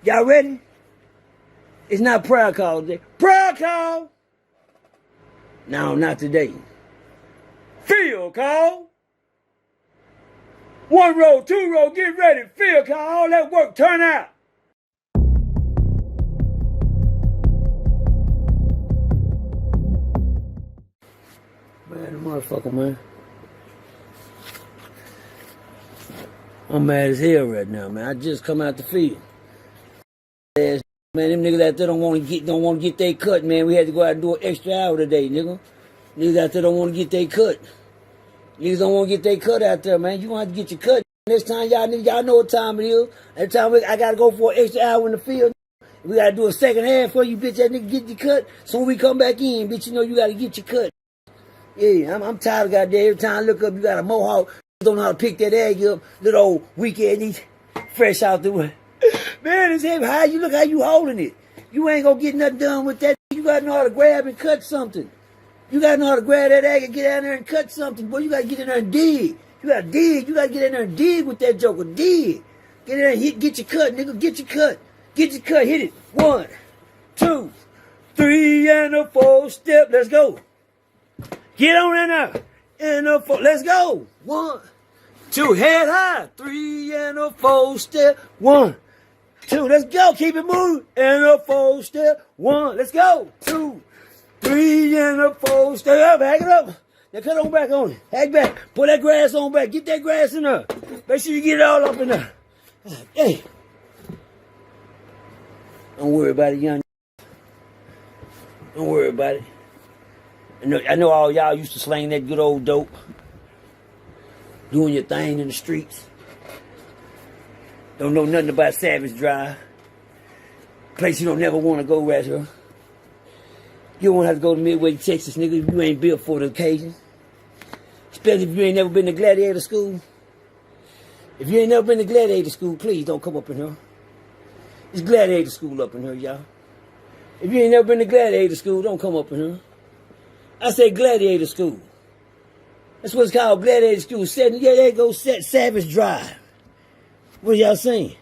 Y'all ready? It's not prayer call today. Prayer call! No, not today. Field call! 1 row, 2 row, get ready. Field call, all that work, turn out. Man, the motherfucker, man. I'm mad as hell right now, man. I just come out the field. Man, them niggas out there don't want to get their cut, man. We had to go out and do an extra hour today, nigga. Niggas out there don't want to get their cut. Niggas don't want to get their cut out there, man. You want to get your cut. Next time, y'all know what time it is. Every time I got to go for an extra hour in the field. We got to do a second half for you, bitch. That nigga get your cut. So when we come back in, bitch, you know you got to get your cut. Yeah, I'm tired of goddamn. Every time I look up, you got a mohawk. Don't know how to pick that egg up. Little old weekend eat fresh out the way. Man, it's heavy. How you look how you holding it. You ain't gonna get nothing done with that. You gotta know how to grab and cut something. You gotta know how to grab that egg and get out there and cut something. Boy, you gotta get in there and dig. You gotta dig. You gotta get in there and dig with that joker. Dig. Get in there and get your cut, nigga. Get your cut. Get your cut. Hit it. 1, 2, 3, and a 4 step. Let's go. Get on in there. And a 4. Let's go. 1, 2. Head high. 3 and a 4 step. 1, 2. Let's go. Keep it moving. And a 4 step. 1. Let's go. 2, 3 and a 4 step. Back it up. Now cut on back on it. Hack back. Put that grass on back. Get that grass in there. Make sure you get it all up in there. Hey. Don't worry about it, young. Don't worry about it. I know all y'all used to slang that good old dope. Doing your thing in the streets. Don't know nothing about Savage Drive. Place you don't never want to go right here. You don't want to have to go to Midway, Texas, nigga, if you ain't built for the occasion. Especially if you ain't never been to gladiator school. If you ain't never been to gladiator school, please don't come up in here. It's gladiator school up in here, y'all. If you ain't never been to gladiator school, don't come up in here. I say gladiator school. That's what it's called, gladiator school. Yeah, there goes Savage Drive. What y'all saying?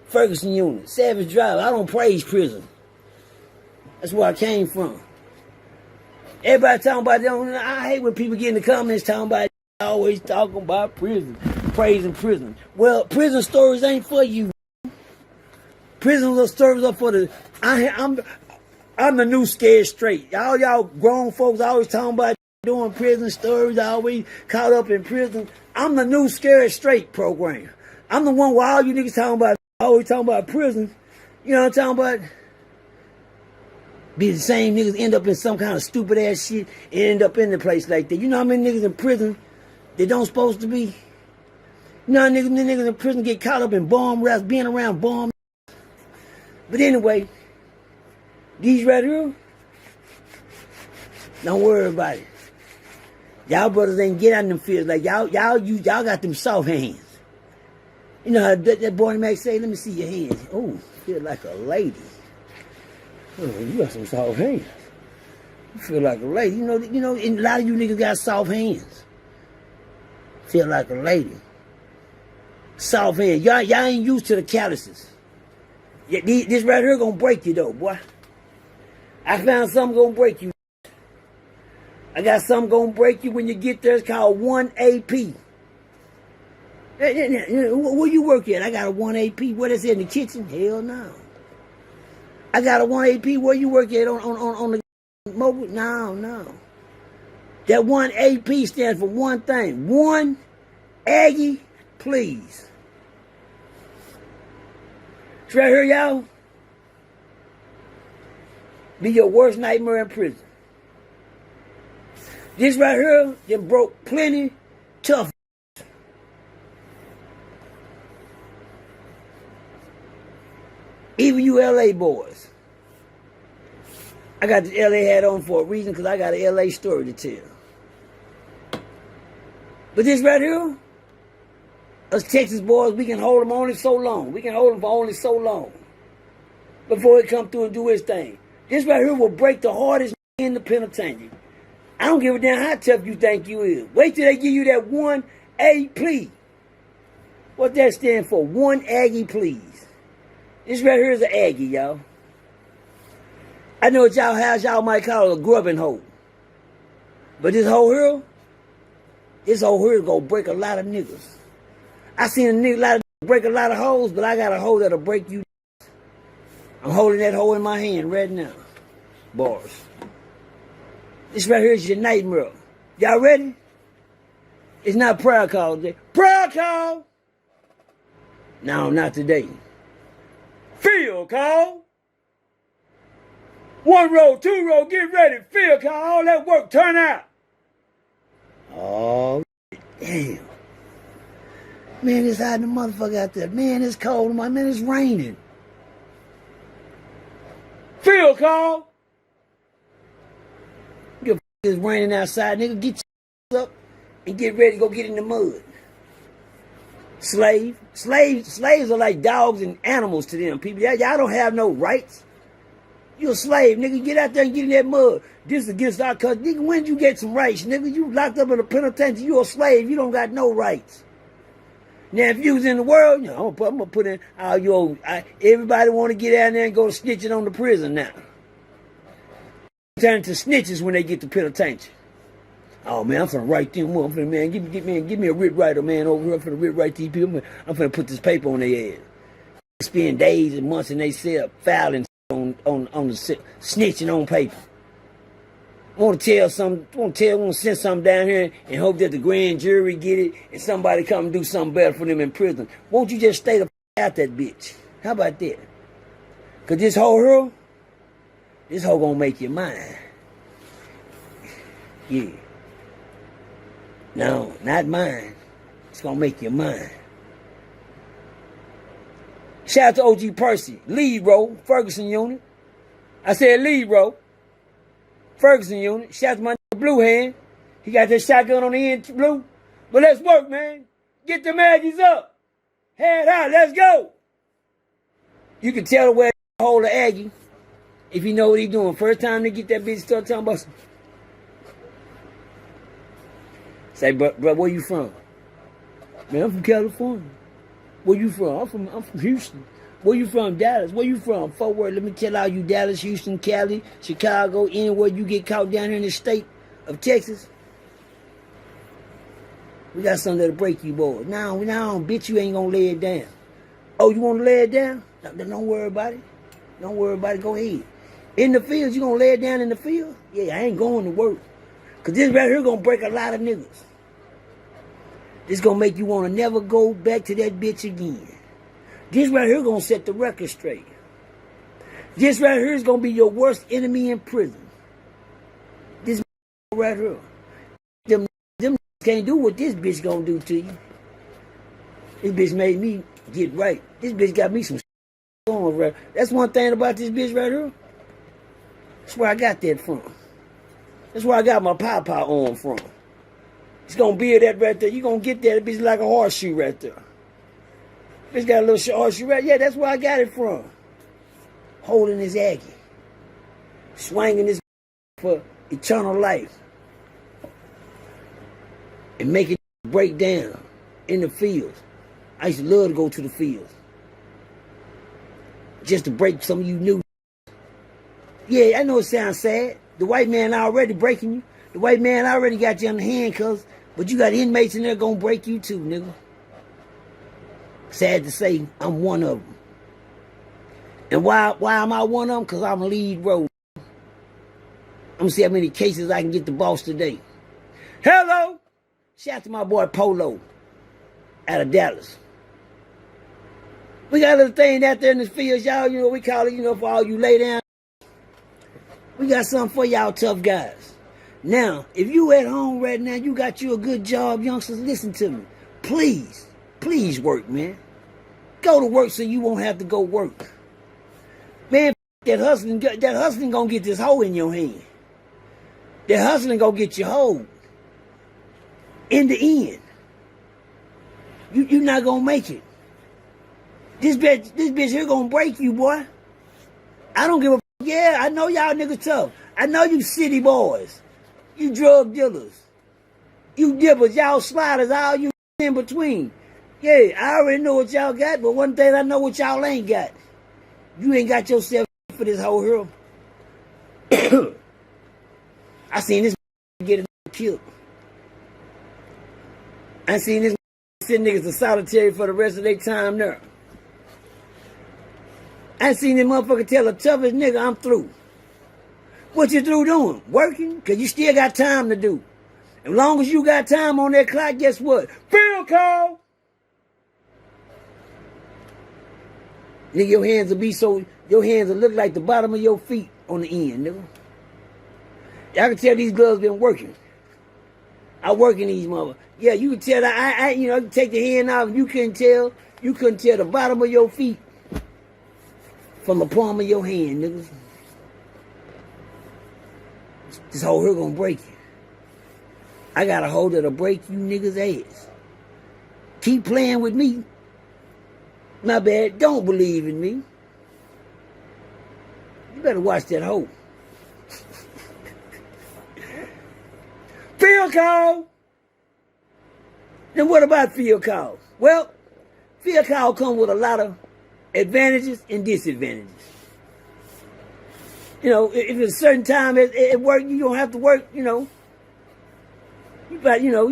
Ferguson unit, Savage Drive. I don't praise prison. That's where I came from. Everybody talking about them. I hate when people get in the comments talking about always talking about prison, praising prison. Well, prison stories ain't for you. Prison stories are for the. I'm the new scared straight. Y'all grown folks always talking about doing prison stories, always caught up in prison. I'm the new scared straight program. I'm the one where all you niggas always talking about prison. You know what I'm talking about? Be the same niggas end up in some kind of stupid ass shit and end up in the place like that. You know how many niggas in prison they don't supposed to be? You know how many niggas in prison get caught up in bomb raps, being around bomb. But anyway, these right here, don't worry about it. Y'all brothers ain't get out in them fields like y'all got them soft hands. You know how that boy Mac say, let me see your hands. Oh, feel like a lady. Oh, you got some soft hands. You feel like a lady. You know, and a lot of you niggas got soft hands. Feel like a lady. Soft hands. Y'all ain't used to the calluses. This right here gonna break you though, boy. I found something gonna break you. I got something gonna break you when you get there. It's called 1 AP. Where you work at? I got a 1 AP. What is it in the kitchen? Hell no. I got a 1 AP. Where you work at on the mobile? No. That 1 AP stands for one thing. 1 Aggie, please. It's right here, y'all. Be your worst nightmare in prison. This right here, them broke plenty tough. Even you LA boys. I got the LA hat on for a reason because I got an LA story to tell. But this right here, us Texas boys, we can hold them only so long. We can hold them for only so long before it come through and do its thing. This right here will break the hardest in the penitentiary. I don't give a damn how tough you think you is. Wait till they give you that 1 A, please. What that stand for? 1 Aggie, please. This right here is an Aggie, y'all. I know what y'all house y'all might call it a grubbing hole. But this hole here is gonna break a lot of niggas. I seen a nigga break a lot of holes, but I got a hole that'll break you. I'm holding that hole in my hand right now. Bars. This right here is your nightmare. Y'all ready? It's not prayer call today. Prayer call! No, not today. Field call! 1 row, 2 row, get ready. Field call, all that work, turn out. Oh, damn. Man, it's hot in the motherfucker out there. Man, it's cold. Man, it's raining. Field call! It's raining outside, nigga. Get your up and get ready to go get in the mud. Slaves are like dogs and animals to them. People, y'all don't have no rights. You a slave, nigga. Get out there and get in that mud. This is against our country. Nigga, when did you get some rights, nigga? You locked up in a penitentiary. You a slave. You don't got no rights. Now, if you was in the world, you know, I'm gonna put in all your. Everybody want to get out there and go to snitching on the prison now. Turn to snitches when they get to penitentiary. Oh man, I'm finna write them up. I'm finna, man, give me a writ writer, man, over here. I'm finna writ write these people. I'm finna put this paper on their ass. Spend days and months in they cell filing on the snitching on paper. Want to send something down here and hope that the grand jury get it and somebody come and do something better for them in prison. Won't you just stay the out that bitch? How about that? Cause this hoe gonna make you mine. Yeah. No, not mine. It's gonna make you mine. Shout out to OG Percy, lead row, Ferguson unit. I said lead row, Ferguson unit. Shout out to my Blue Hand. He got that shotgun on the end, Blue. But let's work, man. Get the Aggies up. Head out, let's go. You can tell the way to hold the Aggie if you know what he's doing. First time they get that bitch start talking about some. Say, bro, where you from? Man, I'm from California. Where you from? I'm from Houston. Where you from? Dallas. Where you from? Fort Worth. Let me tell all you Dallas, Houston, Cali, Chicago, anywhere you get caught down here in the state of Texas. We got something that'll break you, boys. Now, bitch, you ain't gonna lay it down. Oh, you wanna lay it down? Don't worry about it. Don't worry about it. Go ahead. In the fields, you gonna lay it down in the field? Yeah, I ain't going to work. Cause this right here gonna break a lot of niggas. This gonna make you wanna never go back to that bitch again. This right here gonna set the record straight. This right here is gonna be your worst enemy in prison. This right here. Them can't do what this bitch gonna do to you. This bitch made me get right. This bitch got me some on right. That's one thing about this bitch right here. That's where I got that from. That's where I got my pawpaw on from. It's gonna build that right there. You gonna get that bitch like a horseshoe right there. Bitch got a little horseshoe right. Yeah, that's where I got it from. Holding this Aggie. Swinging this for eternal life. And making it break down in the fields. I used to love to go to the fields. Just to break some of you new. Yeah, I know it sounds sad. The white man already breaking you. The white man already got you on the handcuffs. But you got inmates in there gonna break you too, nigga. Sad to say, I'm one of them. And why am I one of them? Because I'm a lead row. I'm gonna see how many cases I can get the boss today. Hello! Shout out to my boy Polo out of Dallas. We got a little thing out there in the fields, y'all. You know, we call it, for all you lay down. We got something for y'all tough guys. Now, if you at home right now, you got you a good job, youngsters, listen to me. Please work, man. Go to work so you won't have to go work. Man, that hustling gonna get this hoe in your hand. That hustling gonna get your hoe. In the end. You not gonna make it. This bitch here gonna break you, boy. I don't give a yeah, I know y'all niggas tough. I know you city boys. You drug dealers. You dippers, y'all sliders, all you in between. Yeah, I already know what y'all got, but one thing I know what y'all ain't got. You ain't got yourself for this whole hero. I seen this get killed. I seen this send niggas to solitary for the rest of their time there. I seen this motherfucker tell the toughest nigga, I'm through. What you through doing? Working? Because you still got time to do. As long as you got time on that clock, guess what? Field call! Nigga, your hands will be so, your hands will look like the bottom of your feet on the end, nigga. I can tell these gloves been working. I work in these motherfuckers. Yeah, you can tell that I you know, take the hand off and you couldn't tell the bottom of your feet from the palm of your hand, niggas. This whole here gonna break you. I got a hold that'll break you niggas' ass. Keep playing with me. My bad, don't believe in me. You better watch that hoe. Field call! Then what about field calls? Well, field call comes with a lot of advantages and disadvantages. You know, if it's a certain time at work, you don't have to work, you know. You got, you know,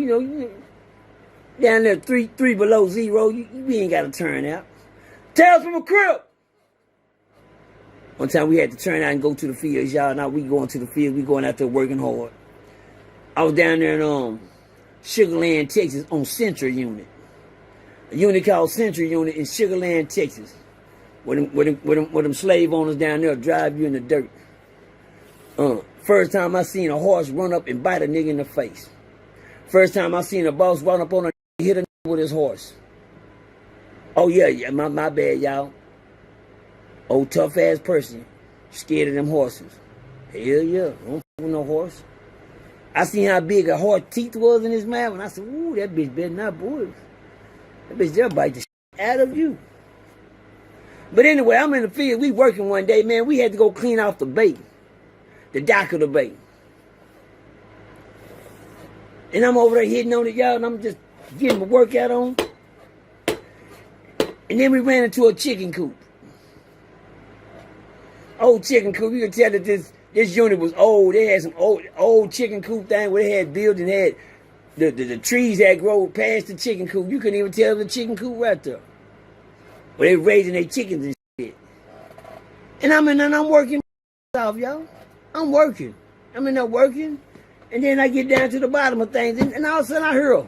down there three below zero, you ain't got to turn out. Tales from a crib. One time we had to turn out and go to the fields, y'all. Now we going to the field, we going out there working hard. I was down there in Sugarland, Texas, on Central Unit. A unit called Central Unit in Sugarland, Texas. Where them slave owners down there drive you in the dirt. First time I seen a horse run up and bite a nigga in the face. First time I seen a boss run up on a nigga, hit a nigga with his horse. Oh yeah, my bad, y'all. Old tough ass person, scared of them horses. Hell yeah, don't fuck with no horse. I seen how big a horse teeth was in his mouth, and I said, ooh, that bitch better not, boy. That bitch they'll bite the shit out of you. But anyway, I'm in the field, we working one day, man. We had to go clean off the bay, the dock of the bay. And I'm over there hitting on it, y'all, and I'm just getting my workout on. And then we ran into a chicken coop. Old chicken coop, you can tell that this unit was old. They had some old chicken coop thing where they had building, had the trees that grow past the chicken coop. You couldn't even tell the chicken coop right there. Where they raising their chickens and shit. And I'm working off, y'all. I'm working. I'm in there working. And then I get down to the bottom of things, and all of a sudden I hear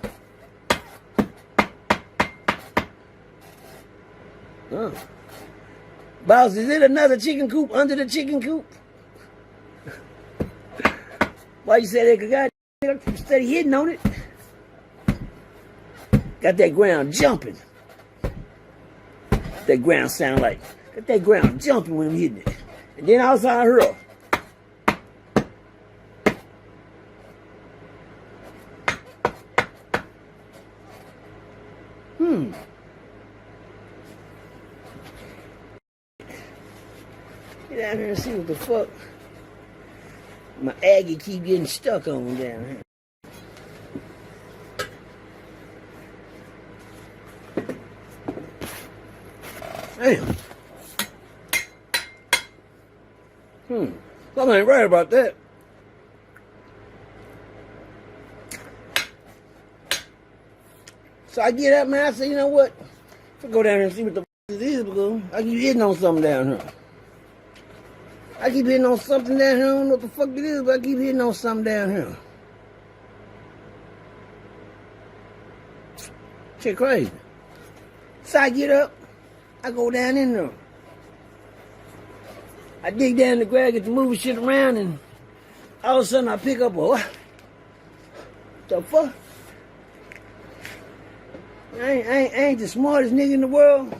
boss, is it another chicken coop under the chicken coop? Why you say that? Cause God steady hitting on it. Got that ground jumping. That ground sound like, got that ground jumping when I'm hitting it. And then all of a sudden I hear Get down here and see what the fuck my Aggie keep getting stuck on down here. Damn. Something ain't right about that. So I get up, man. I say, you know what? If I go down here and see what the fuck this is, because I keep hitting on something down here. I keep hitting on something down here. I don't know what the fuck it is, but I keep hitting on something down here. Shit crazy. So I get up. I go down in there. I dig down the ground, get to moving shit around, and all of a sudden I pick up a what? The fuck? I ain't the smartest nigga in the world,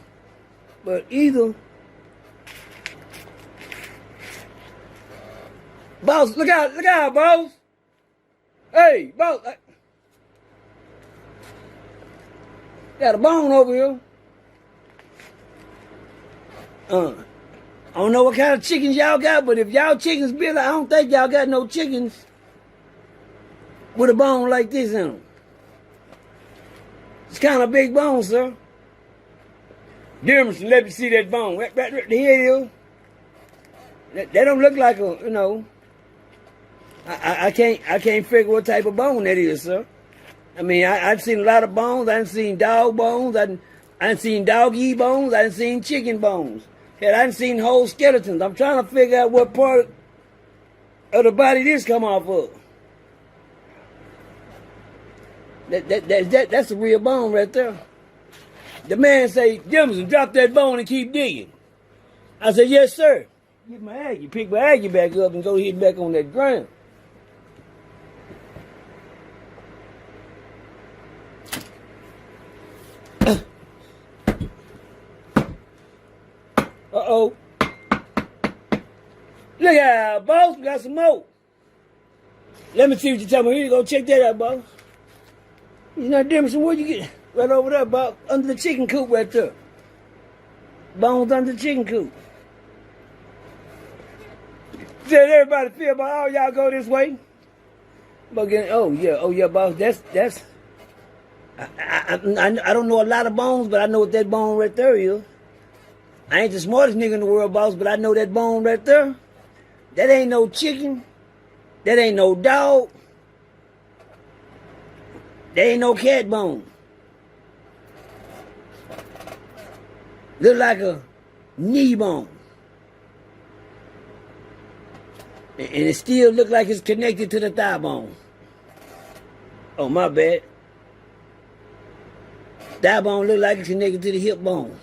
but either. Boss, look out, boss. Hey, boss. Got a bone over here. I don't know what kind of chickens y'all got, but if y'all chickens build, I don't think y'all got no chickens with a bone like this in them. It's kind of big bone, sir. Demerson, let me see that bone. Right there it is. That don't look like a, you know. I can't figure what type of bone that is, sir. I mean, I've seen a lot of bones. I've seen dog bones. I've seen doggy bones. I've seen chicken bones. Hell, I've seen whole skeletons. I'm trying to figure out what part of the body this come off of. That's a real bone right there. The man say, Jimson, drop that bone and keep digging. I said, yes, sir. Get my aggie, pick my aggie back up and go hit back on that ground. Uh-oh. Look out, boss. We got some more. Let me see what you tell me. Here you go. Check that out, boss. You know, Demerson, where you get? Right over there, boss. Under the chicken coop right there. Bones under the chicken coop. Said everybody feel about all y'all go this way. But again, oh yeah, boss. That's. I don't know a lot of bones, but I know what that bone right there is. I ain't the smartest nigga in the world, boss, but I know that bone right there. That ain't no chicken. That ain't no dog. That ain't no cat bone. Look like a knee bone. And it still look like it's connected to the thigh bone. Oh, my bad. Thigh bone look like it's connected to the hip bone.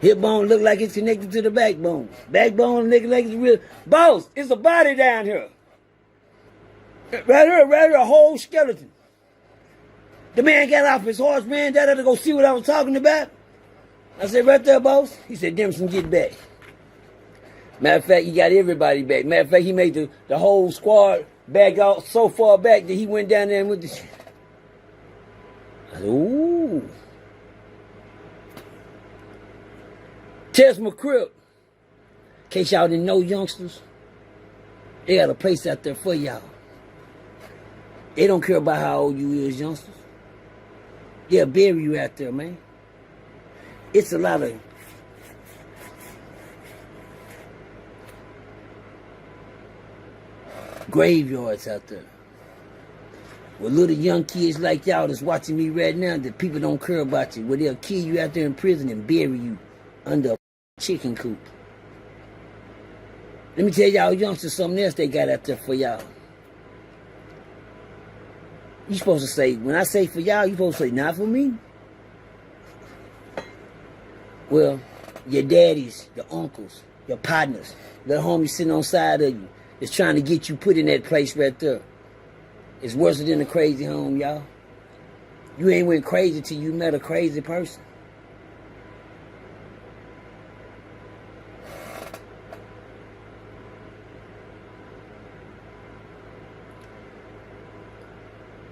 Hip bone look like it's connected to the backbone. Backbone look like it's real. Boss, it's a body down here. Right here, a whole skeleton. The man got off his horse, man, down there to go see what I was talking about. I said, right there, boss. He said, Demerson, get back. Matter of fact, he got everybody back. Matter of fact, he made the whole squad back out so far back that he went down there and with the shit. I said, ooh. Test my crib. In case y'all didn't know, youngsters, they got a place out there for y'all. They don't care about how old you is, youngsters. They'll bury you out there, man. It's a lot of graveyards out there. With little young kids like y'all that's watching me right now, that people don't care about you. Where they'll kill you out there in prison and bury you under a chicken coop. Let me tell y'all youngsters something else they got out there for y'all. You supposed to say, when I say for y'all, you supposed to say, not for me. Well, your daddies, your uncles, your partners, the homies sitting on side of you, is trying to get you put in that place right there. It's worse than a crazy home, y'all. You ain't went crazy till you met a crazy person.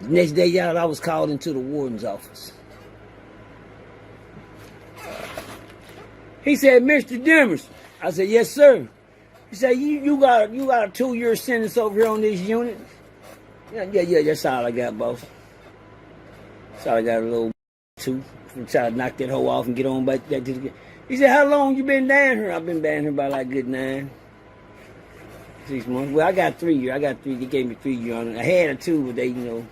The next day, y'all, I was called into the warden's office. He said, Mr. Demerson. I said, yes, sir. He said, you got a 2-year sentence over here on this unit? Yeah, that's all I got, boss. That's all I got, a little 2. I'm trying to knock that hoe off and get on back. He said, how long you been down here? I've been down here about like good 9, 6 months. Well, I got 3 years. They gave me 3 years on it. I had a 2, but they,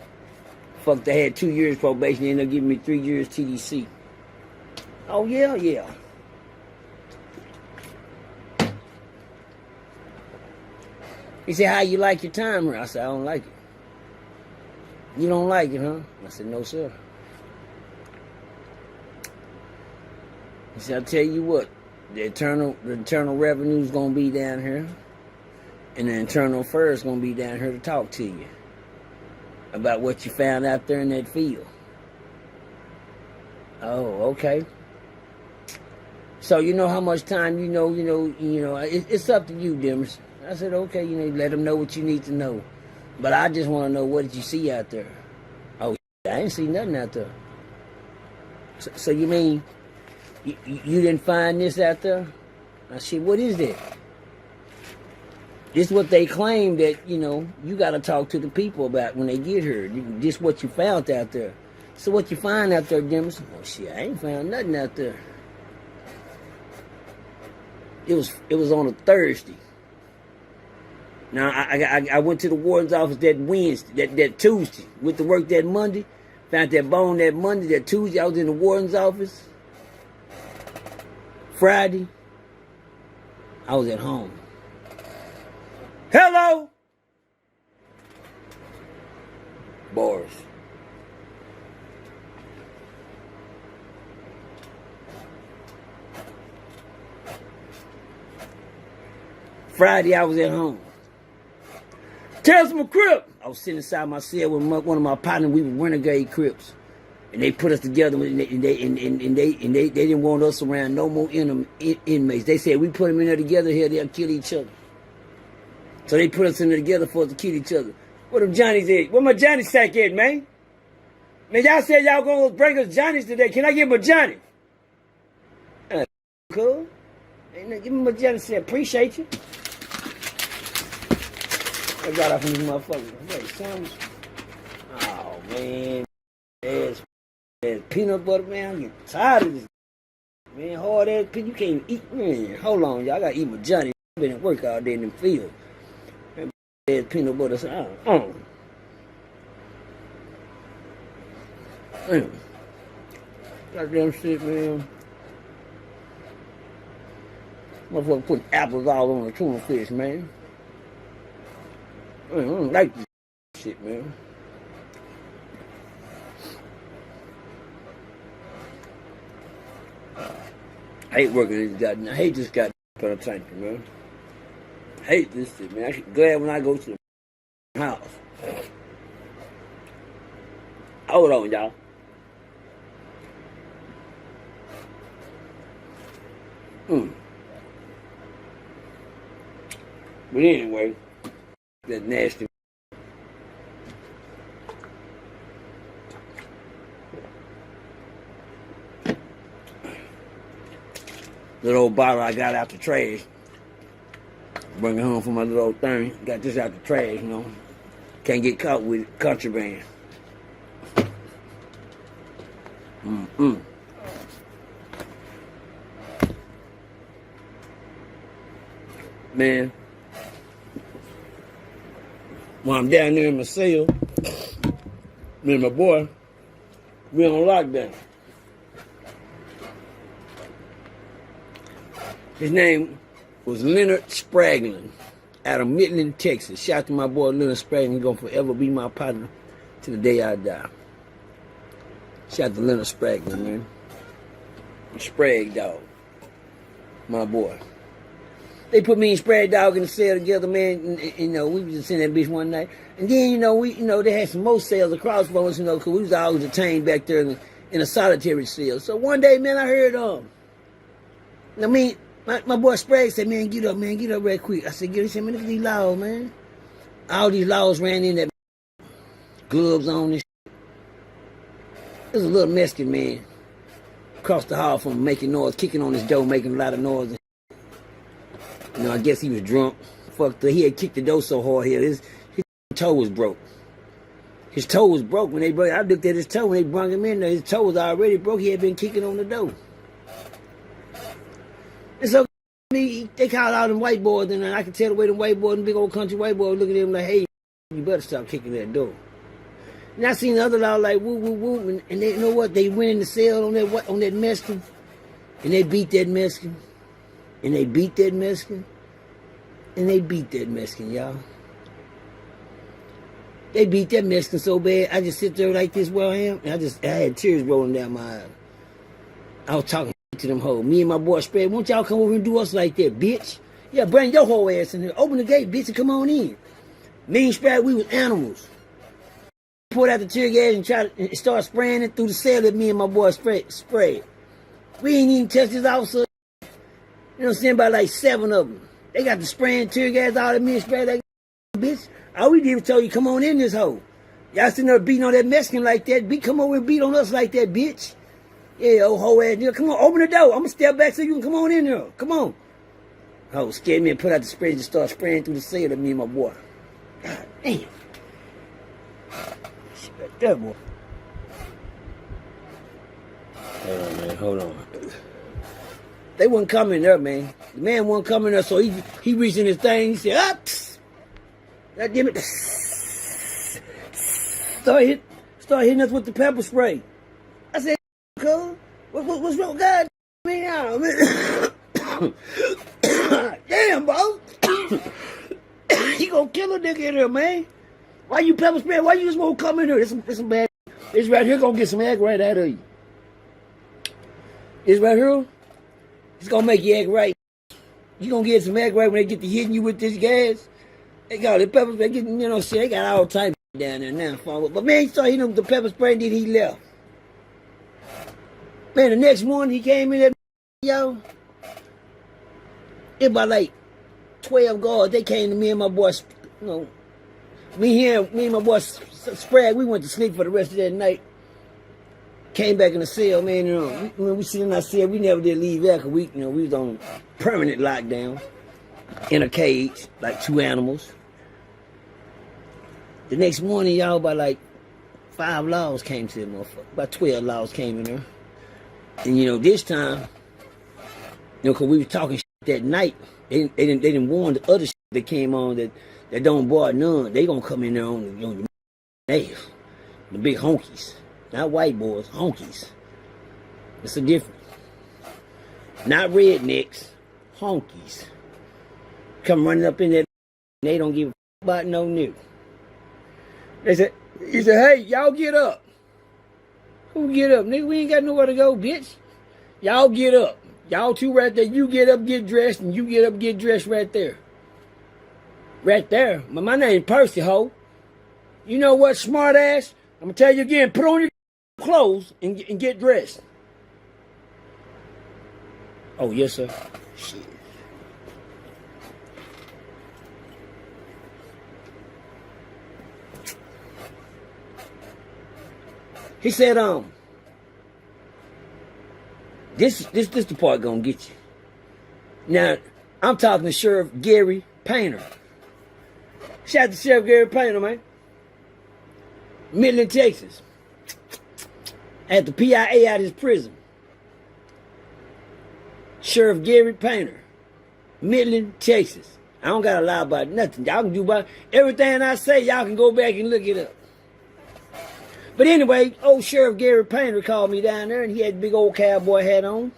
fucked. I had 2 years probation. They ended up giving me 3 years TDC. Oh, yeah. He said, how you like your time here? I said, I don't like it. You don't like it, huh? I said, no, sir. He said, I'll tell you what, the internal revenue is going to be down here, and the internal affairs is going to be down here to talk to you about what you found out there in that field. Oh, okay. So you know how much time it's up to you, Demerson. I said, okay, let them know what you need to know. But I just want to know, what did you see out there? Oh, I ain't see nothing out there. So you mean you didn't find this out there? I said, what is that? It's what they claim that, you know, you got to talk to the people about when they get here. Just what you found out there. So what you find out there, Demis? Oh, shit, I ain't found nothing out there. It was on a Thursday. Now, I went to the warden's office that Wednesday, that Tuesday. Went to work that Monday. Found that bone that Monday, that Tuesday. I was in the warden's office. Friday, I was at home. Hello? Boris. Friday, I was at home. Tell some Crip. I was sitting inside my cell with one of my partners. We were renegade Crips. And they put us together, and they didn't want us around no more inmates. They said, we put them in there together here, they'll kill each other. So they put us in there together for us to kill each other. Where them Johnnies at? Where my Johnny sack at, man? Man, y'all said y'all gonna bring us Johnnies today. Can I get my Johnny? Cool. Give me my Johnny sack. Appreciate you. I got off on these motherfuckers. Wait, sandwich. Oh, man. There's peanut butter, man. I'm getting tired of this. Man, hard ass peanut. You can't even eat. Man, hold on, y'all. I gotta eat my Johnny. I've been at work all day in the field. There's peanut butter. Goddamn shit, man. Motherfucker putting apples all on the tuna fish, man. I don't like this shit, man. I hate working this goddamn. I hate this goddamn penitentiary, man. I hate this shit, man. I'm glad when I go to the house. Hold on, y'all. But anyway, that nasty. Little old bottle I got out the trash. Bring it home for my little old thing. Got this out the trash, you know. Can't get caught with contraband. Man, while I'm down there in my cell, me and my boy, we on lockdown. His name was Leonard Spraglin out of Midland, Texas. Shout out to my boy Leonard Spraglin. He's gonna forever be my partner to the day I die. Shout out to Leonard Spraglin, man. Sprag Dog. My boy. They put me and Sprag Dog in the cell together, man. And, you know, we was just in that bitch one night. And then, they had some more cells across from us, because we was always detained back there in a solitary cell. So one day, man, I heard, my boy Sprague said, man, get up real quick. I said, get up. He said, man, look at these laws, man. All these laws ran in that gloves on and shit. There's a little Mexican man across the hall from him making noise, kicking on his door, making a lot of noise. And I guess he was drunk. Fucked up. He had kicked the door so hard here. His toe was broke. His toe was broke when they brought. I looked at his toe when they brought him in there. His toe was already broke. He had been kicking on the door. And so they called all them white boys, and I could tell the way them white boys, them big old country white boys, look at them like, hey, you better stop kicking that door. And I seen the other law like woo woo woo, and they, you know what? They went in the cell on that Mexican, and they beat that Mexican, and they beat that Mexican, and they beat that Mexican, y'all. They beat that Mexican so bad, I just sit there like this where I am, and I had tears rolling down my eyes. I was talking to them hoes. Me and my boy Spread, won't y'all come over and do us like that, bitch? Yeah, bring your whole ass in here. Open the gate, bitch, and come on in. Me and Spread, we was animals. Pulled out the tear gas and tried to start spraying it through the cell at me and my boy Spread. We ain't even touched this officer. You know what I'm saying? About like 7 of them. They got the spraying tear gas out at me and Spread like, bitch. All we did was tell you, come on in this hole. Y'all sitting there beating on that Mexican like that. Come over and beat on us like that, bitch. Yeah, old hoe ass nigga. Come on, open the door. I'm going to step back so you can come on in there. Come on. Oh, scared me and put out the spray and just start spraying through the cell to me and my boy. God damn. Shit like that, boy. Hold on, man. Hold on. They wasn't coming there, man. The man wasn't coming there, so he reached in his thing. He said, "Up, God damn it!" Start hitting us with the pepper spray. I said, "Cuz, what's wrong, God? Man, damn, bro, he gonna kill a nigga in here, man. Why you pepper spray? Why you just won't come in here? It's some bad. This right here gonna get some egg right out of you. This right here, it's gonna make you act right. You gonna get some egg right when they get to hitting you with this gas. They got the pepper spray, shit. They got all types down there now. But man, he started hitting them with the pepper spray and then he left. Man, the next morning he came in there, yo. It about like 12 guards. They came to me and my boy, me and my boy Sprague. We went to sleep for the rest of that night. Came back in the cell, man. When we sit in our cell, we never did leave there because we was on permanent lockdown in a cage, like 2 animals. The next morning, y'all, about like 5 laws came to the motherfucker. About 12 laws came in there. And this time, because we was talking shit that night, they didn't warn the other shit that came on that don't bar none. They gonna come in there on the big honkies. Not white boys, honkies. It's a difference. Not rednecks, honkies. Come running up in there, they don't give a about no nigga. He said, "Hey, y'all get up." Who get up? Nigga, we ain't got nowhere to go, bitch. Y'all get up. Y'all two right there. You get up, get dressed, and you get up, get dressed right there. Right there. My name Percy, ho. You know what, smart ass? I'm gonna tell you again, put on your clothes and get dressed. Oh, yes, sir. Shit. He said, this the part gonna get you. Now, I'm talking to Sheriff Gary Painter. Shout out to Sheriff Gary Painter, man. Midland, Texas. At the PIA out of his prison. Sheriff Gary Painter. Midland, Texas. I don't gotta lie about nothing. Y'all can do about everything I say. Y'all can go back and look it up. But anyway, old Sheriff Gary Painter called me down there, and he had a big old cowboy hat on.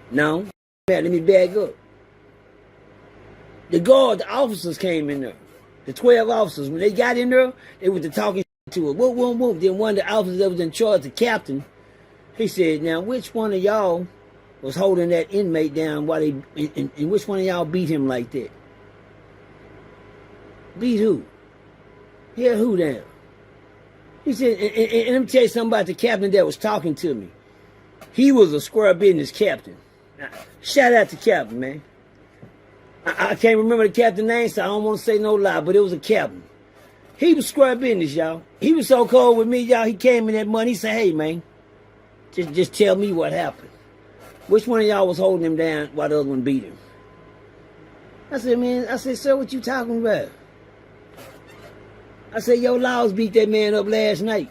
No, let me back up. The officers came in there. The 12 officers, when they got in there, they were talking to her. Whoop, whoop, whoop. Then one of the officers that was in charge, the captain, he said, "Now, which one of y'all was holding that inmate down while and which one of y'all beat him like that?" Beat who? Yeah, who down? He said, and let me tell you something about the captain that was talking to me. He was a square business captain. Shout out to captain, man. I can't remember the captain's name, so I don't want to say no lie, but it was a captain. He was square business, y'all. He was so cold with me, y'all. He came in that money. He said, "Hey, man, just tell me what happened. Which one of y'all was holding him down while the other one beat him?" I said, "Sir, what you talking about?" I said, "Your laws beat that man up last night.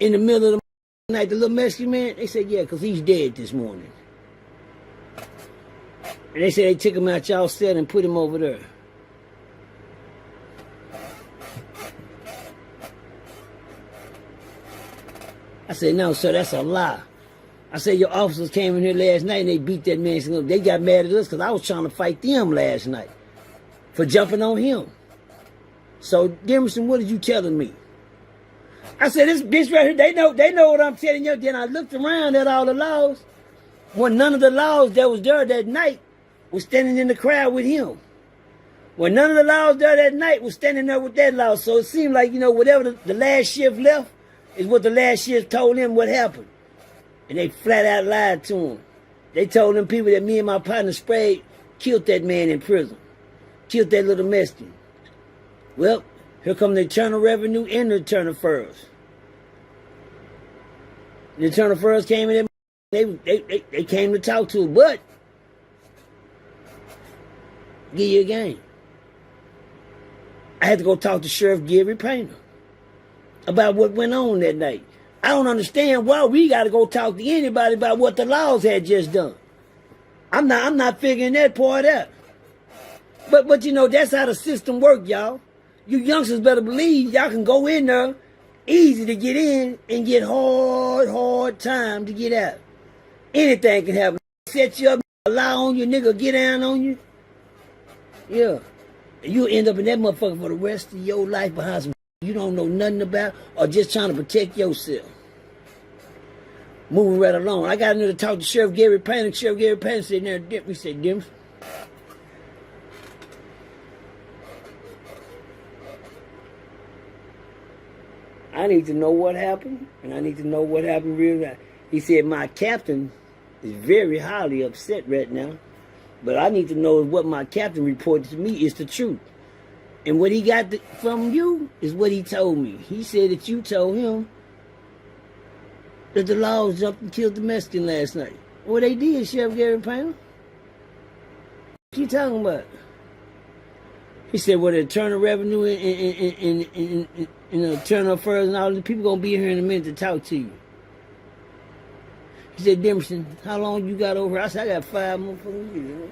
In the middle of the night, the little Mexican man." They said, "Yeah, because he's dead this morning." And they said they took him out y'all cell and put him over there. I said, "No, sir, that's a lie." I said, "Your officers came in here last night and they beat that man up. They got mad at us because I was trying to fight them last night for jumping on him. So, Demerson, what are you telling me?" I said, "This bitch right here, they know what I'm telling you." Then I looked around at all the laws. Well, none of the laws that was there that night was standing in the crowd with him. Well, none of the laws there that night was standing there with that law. So it seemed like, whatever the last shift left is what the last shift told him what happened. And they flat out lied to him. They told them people that me and my partner Sprague killed that man in prison. Killed that little Mexican. Well, here come the Internal Revenue and the Internal Furs. The Internal Furs came in there. They came to talk to him, but Give you a game. I had to go talk to Sheriff Gary Painter about what went on that night. I don't understand why we got to go talk to anybody about what the laws had just done. I'm not figuring that part out. But you know, that's how the system works, y'all. You youngsters better believe y'all can go in there, easy to get in, and get hard time to get out. Anything can happen. Set you up, lie on you, nigga, get down on you. Yeah. You'll end up in that motherfucker for the rest of your life behind some you don't know nothing about or just trying to protect yourself. Moving right along. I got to talk to Sheriff Gary Painter. Sheriff Gary Painter said, there, we said, Dims. I need to know what happened, and I need to know what happened real time. He said, my captain is very highly upset right now, but I need to know what my captain reported to me is the truth. And what he got from you is what he told me. He said that you told him that the laws jumped and killed the Mexican last night. Well, they did, Sheriff Gary Painter. What you talking about? He said, well, the Internal Revenue and Internal Affairs and all the people going to be here in a minute to talk to you. He said, Dimerson, how long you got over? I said, I got 5 more for you.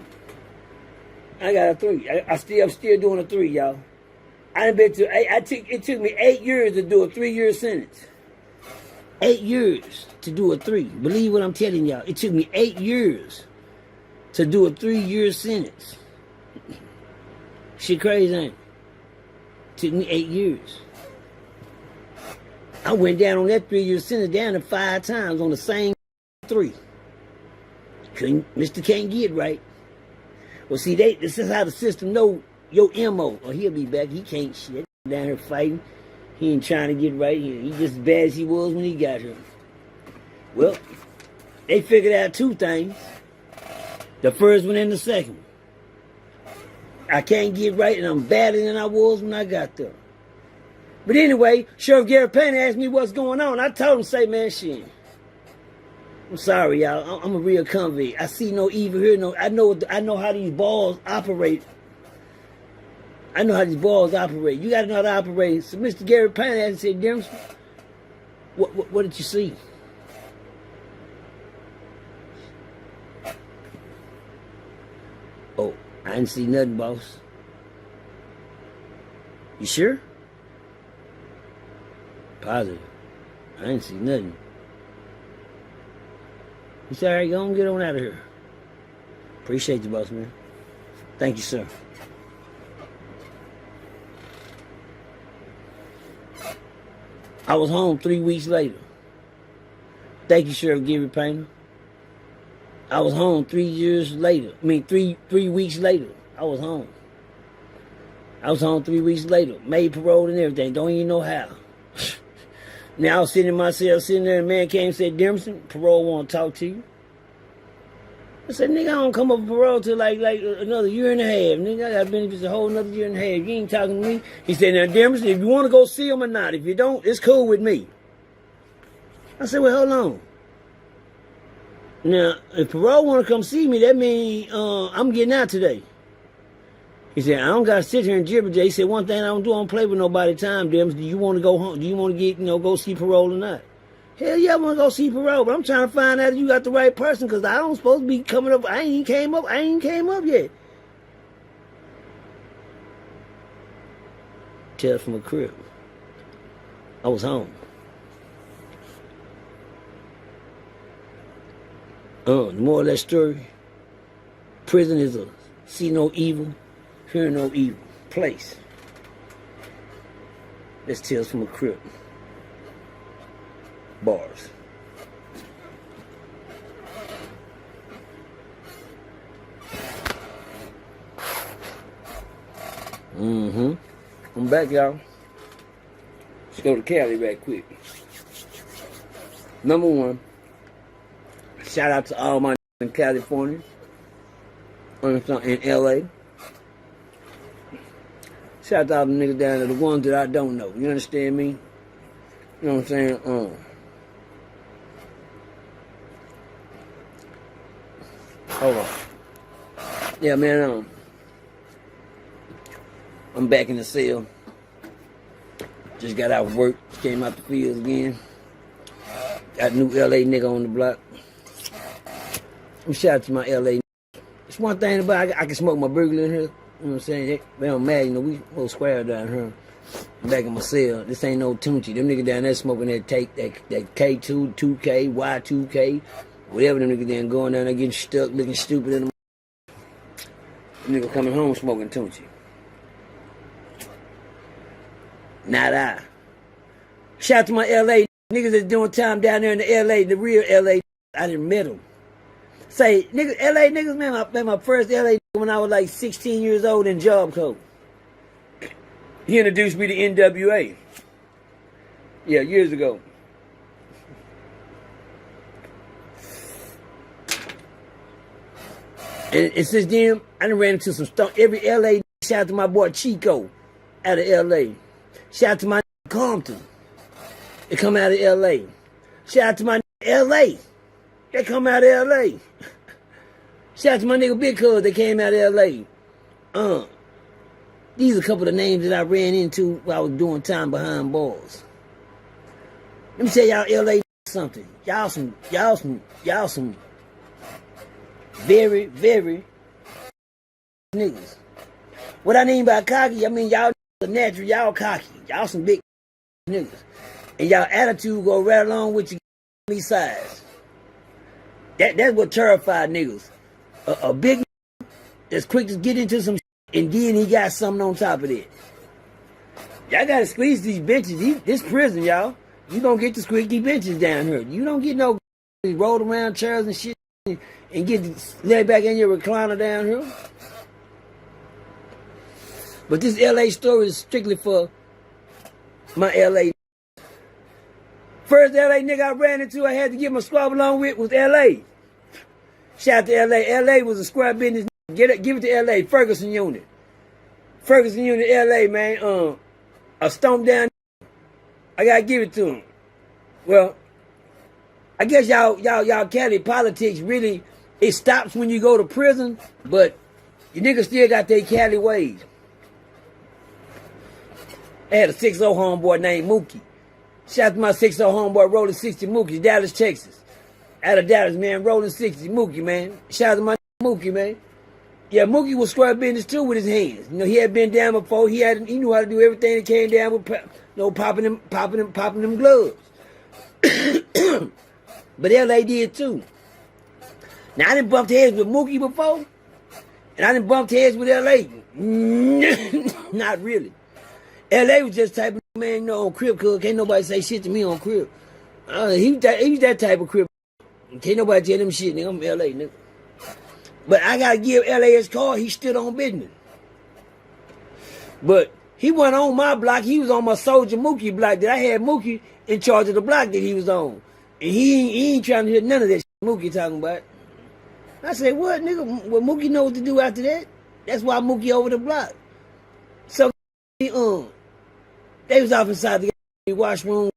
I got a 3. I'm still doing a 3, y'all. It took me 8 years to do a 3-year sentence. 8 years to do a 3. Believe what I'm telling y'all. It took me 8 years to do a 3-year sentence. Shit crazy, ain't it? Took me 8 years. I went down on that 3-year sentence down to 5 times on the same 3. Mr. Can't get right. Well, see, this is how the system know your MO. Oh, he'll be back. He can't shit. Down here fighting. He ain't trying to get right here. He just as bad as he was when he got here. Well, they figured out 2 things. The first one and the second one. I can't get right, and I'm badder than I was when I got there. But anyway, Sheriff Gary Painter asked me what's going on. I told him, say, man, shit. I'm sorry, y'all. I'm a real convict. I see no evil here. No, I know how these balls operate. I know how these balls operate. You got to know how to operate. So Mr. Gary Painter asked and said, Dims, what did you see? Oh, I didn't see nothing, boss. You sure? Positive. I didn't see nothing. He said, all right, go on, get on out of here. Appreciate you, boss, man. Thank you, sir. I was home 3 weeks later. Thank you, Sheriff Gary Painter. I was home 3 years later. I mean, three weeks later. I was home. I was home 3 weeks later. Made parole and everything. Don't even know how. Now I was sitting in my cell, sitting there, and a man came and said, Dimerson, parole want to talk to you. I said, nigga, I don't come up with parole till like another year and a half. Nigga, I got benefits a whole another year and a half. You ain't talking to me. He said, now, Dimerson, if you want to go see him or not, if you don't, it's cool with me. I said, well, hold on. Now, if parole want to come see me, that means I'm getting out today. He said, I don't got to sit here and gibber. He said, one thing I don't do, I don't play with nobody time, Dims. Do you want to go home? Do you want to get, go see parole or not? Hell yeah, I want to go see parole, but I'm trying to find out if you got the right person, because I don't supposed to be coming up. I ain't came up yet. Tell from a crib. I was home. The moral of that story, prison is a see no evil, hear no evil place. That's Tales from a Crib. Bars. I'm back, y'all. Let's go to Cali right quick. Number 1, shout out to all my in California, in LA. Shout out to all the niggas down there, the ones that I don't know. You understand me? You know what I'm saying? Hold on. Yeah, man, I'm back in the cell. Just got out of work. Came out the field again. Got a new LA nigga on the block. Shout out to my LA. It's one thing about I can smoke my burger in here. You know what I'm saying? They don't matter. You know, we little square down here. Back in my cell. This ain't no Tunchi. Them niggas down there smoking that K2, 2K, Y2K, whatever them niggas down going down there getting stuck, looking stupid in the nigga coming home smoking Tunchi. Not I. Shout out to my LA niggas that's doing time down there in the LA, the real LA. I didn't met them. Say, niggas, LA niggas, man, my first LA when I was like 16 years old in Job Code. He introduced me to NWA. Yeah, years ago. And since then, I done ran into some stuff. Every LA, shout out to my boy Chico out of LA. Shout out to my Compton. They come out of LA. Shout out to my LA. They come out of LA. Shout out to my nigga Big Cuz. They came out of LA. These are a couple of names that I ran into while I was doing time behind bars. Let me tell y'all LA something. Y'all some very, very niggas. What I mean by cocky, I mean y'all are natural, y'all cocky. Y'all some big niggas. And y'all attitude go right along with your size. That's what terrified niggas. A big nigga that's quick to get into some shit, and then he got something on top of it. Y'all gotta squeeze these benches. This prison, y'all. You don't get the squeaky benches down here. You don't get no rolled around chairs and shit and get laid back in your recliner down here. But this LA story is strictly for my LA. First LA nigga I ran into, I had to get my squab along with was LA. Shout out to LA. LA was a square business. Give it to LA, Ferguson unit. Ferguson unit, LA, man. A stomp down. I gotta give it to him. Well, I guess y'all Cali politics really, it stops when you go to prison, but you niggas still got their Cali ways. I had a 6-0 homeboy named Mookie. Shout out to my 6-0 homeboy, Rolling 60 Mookie, Dallas, Texas. Out of Dallas, man, Rolling 60 Mookie, man. Shout out to my Mookie, man. Yeah, Mookie was square business too with his hands. You know, he had been down before. He knew how to do everything that came down with, popping them gloves. But LA did too. Now I done bumped heads with Mookie before, and I done bumped heads with LA. Not really. LA was just type of man, you know, on Crip, cuz can't nobody say shit to me on Crip. He was that type of Crip. Can't nobody tell them shit, nigga. I'm LA, nigga. But I gotta give LA his card. He stood on business. But he wasn't on my block. He was on my Soldier Mookie block that I had Mookie in charge of the block that he was on. And he ain't trying to hear none of that shit Mookie talking about. I said, what, nigga? Well, Mookie know what to do after that. That's why Mookie over the block. So, they was off inside the washroom.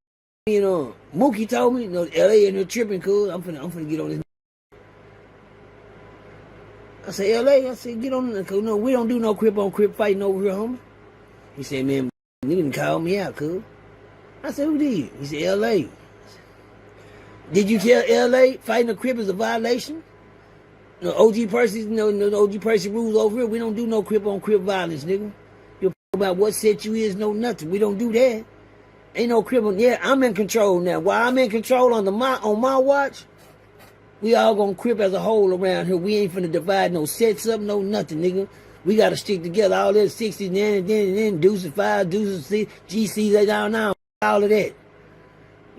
And Mookie told me, you know, LA in here tripping, cuz. I'm finna get on this. I said, LA, get on this, cuz. No, we don't do no Crip on Crip fighting over here, homie. He said, man, you didn't call me out, cuz. I said, who did? He said, LA. Did you tell LA fighting a Crip is a violation? No, OG Percy, no OG Percy rules over here. We don't do no Crip on Crip violence, nigga. You about what set you is, no nothing. We don't do that. Ain't no Crip on. Yeah, I'm in control now. While I'm in control on my watch, we all gonna Crip as a whole around here. We ain't finna divide no sets up, no nothing, nigga. We gotta stick together. All that 60s, and then deuces, 5 deuces, 6, GCs, 8 down, all of that.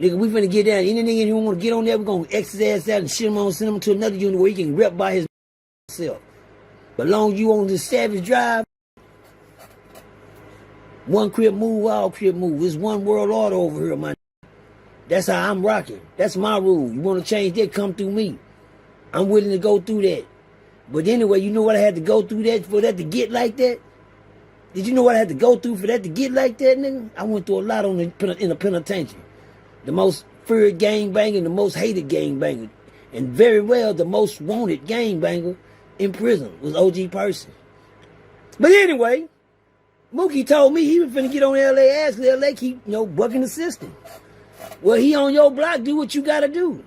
Nigga, we finna get down. Any nigga who wanna get on there, we gonna X his ass out and shit him on, send him to another unit where he can rep by his self. But long as you on this savage drive, one Crip move, all Crip move. It's one world order over here, man. That's how I'm rocking. That's my rule. You wanna change that, come through me. I'm willing to go through that. But anyway, you know what I had to go through that for that to get like that? Did you know what I had to go through for that to get like that, nigga? I went through a lot in the penitentiary. The most feared gangbanger, the most hated gangbanger, and very well the most wanted gangbanger in prison was OG Percy. But anyway, Mookie told me he was finna get on LA ass because LA keep, bucking the system. Well, he on your block, do what you gotta do.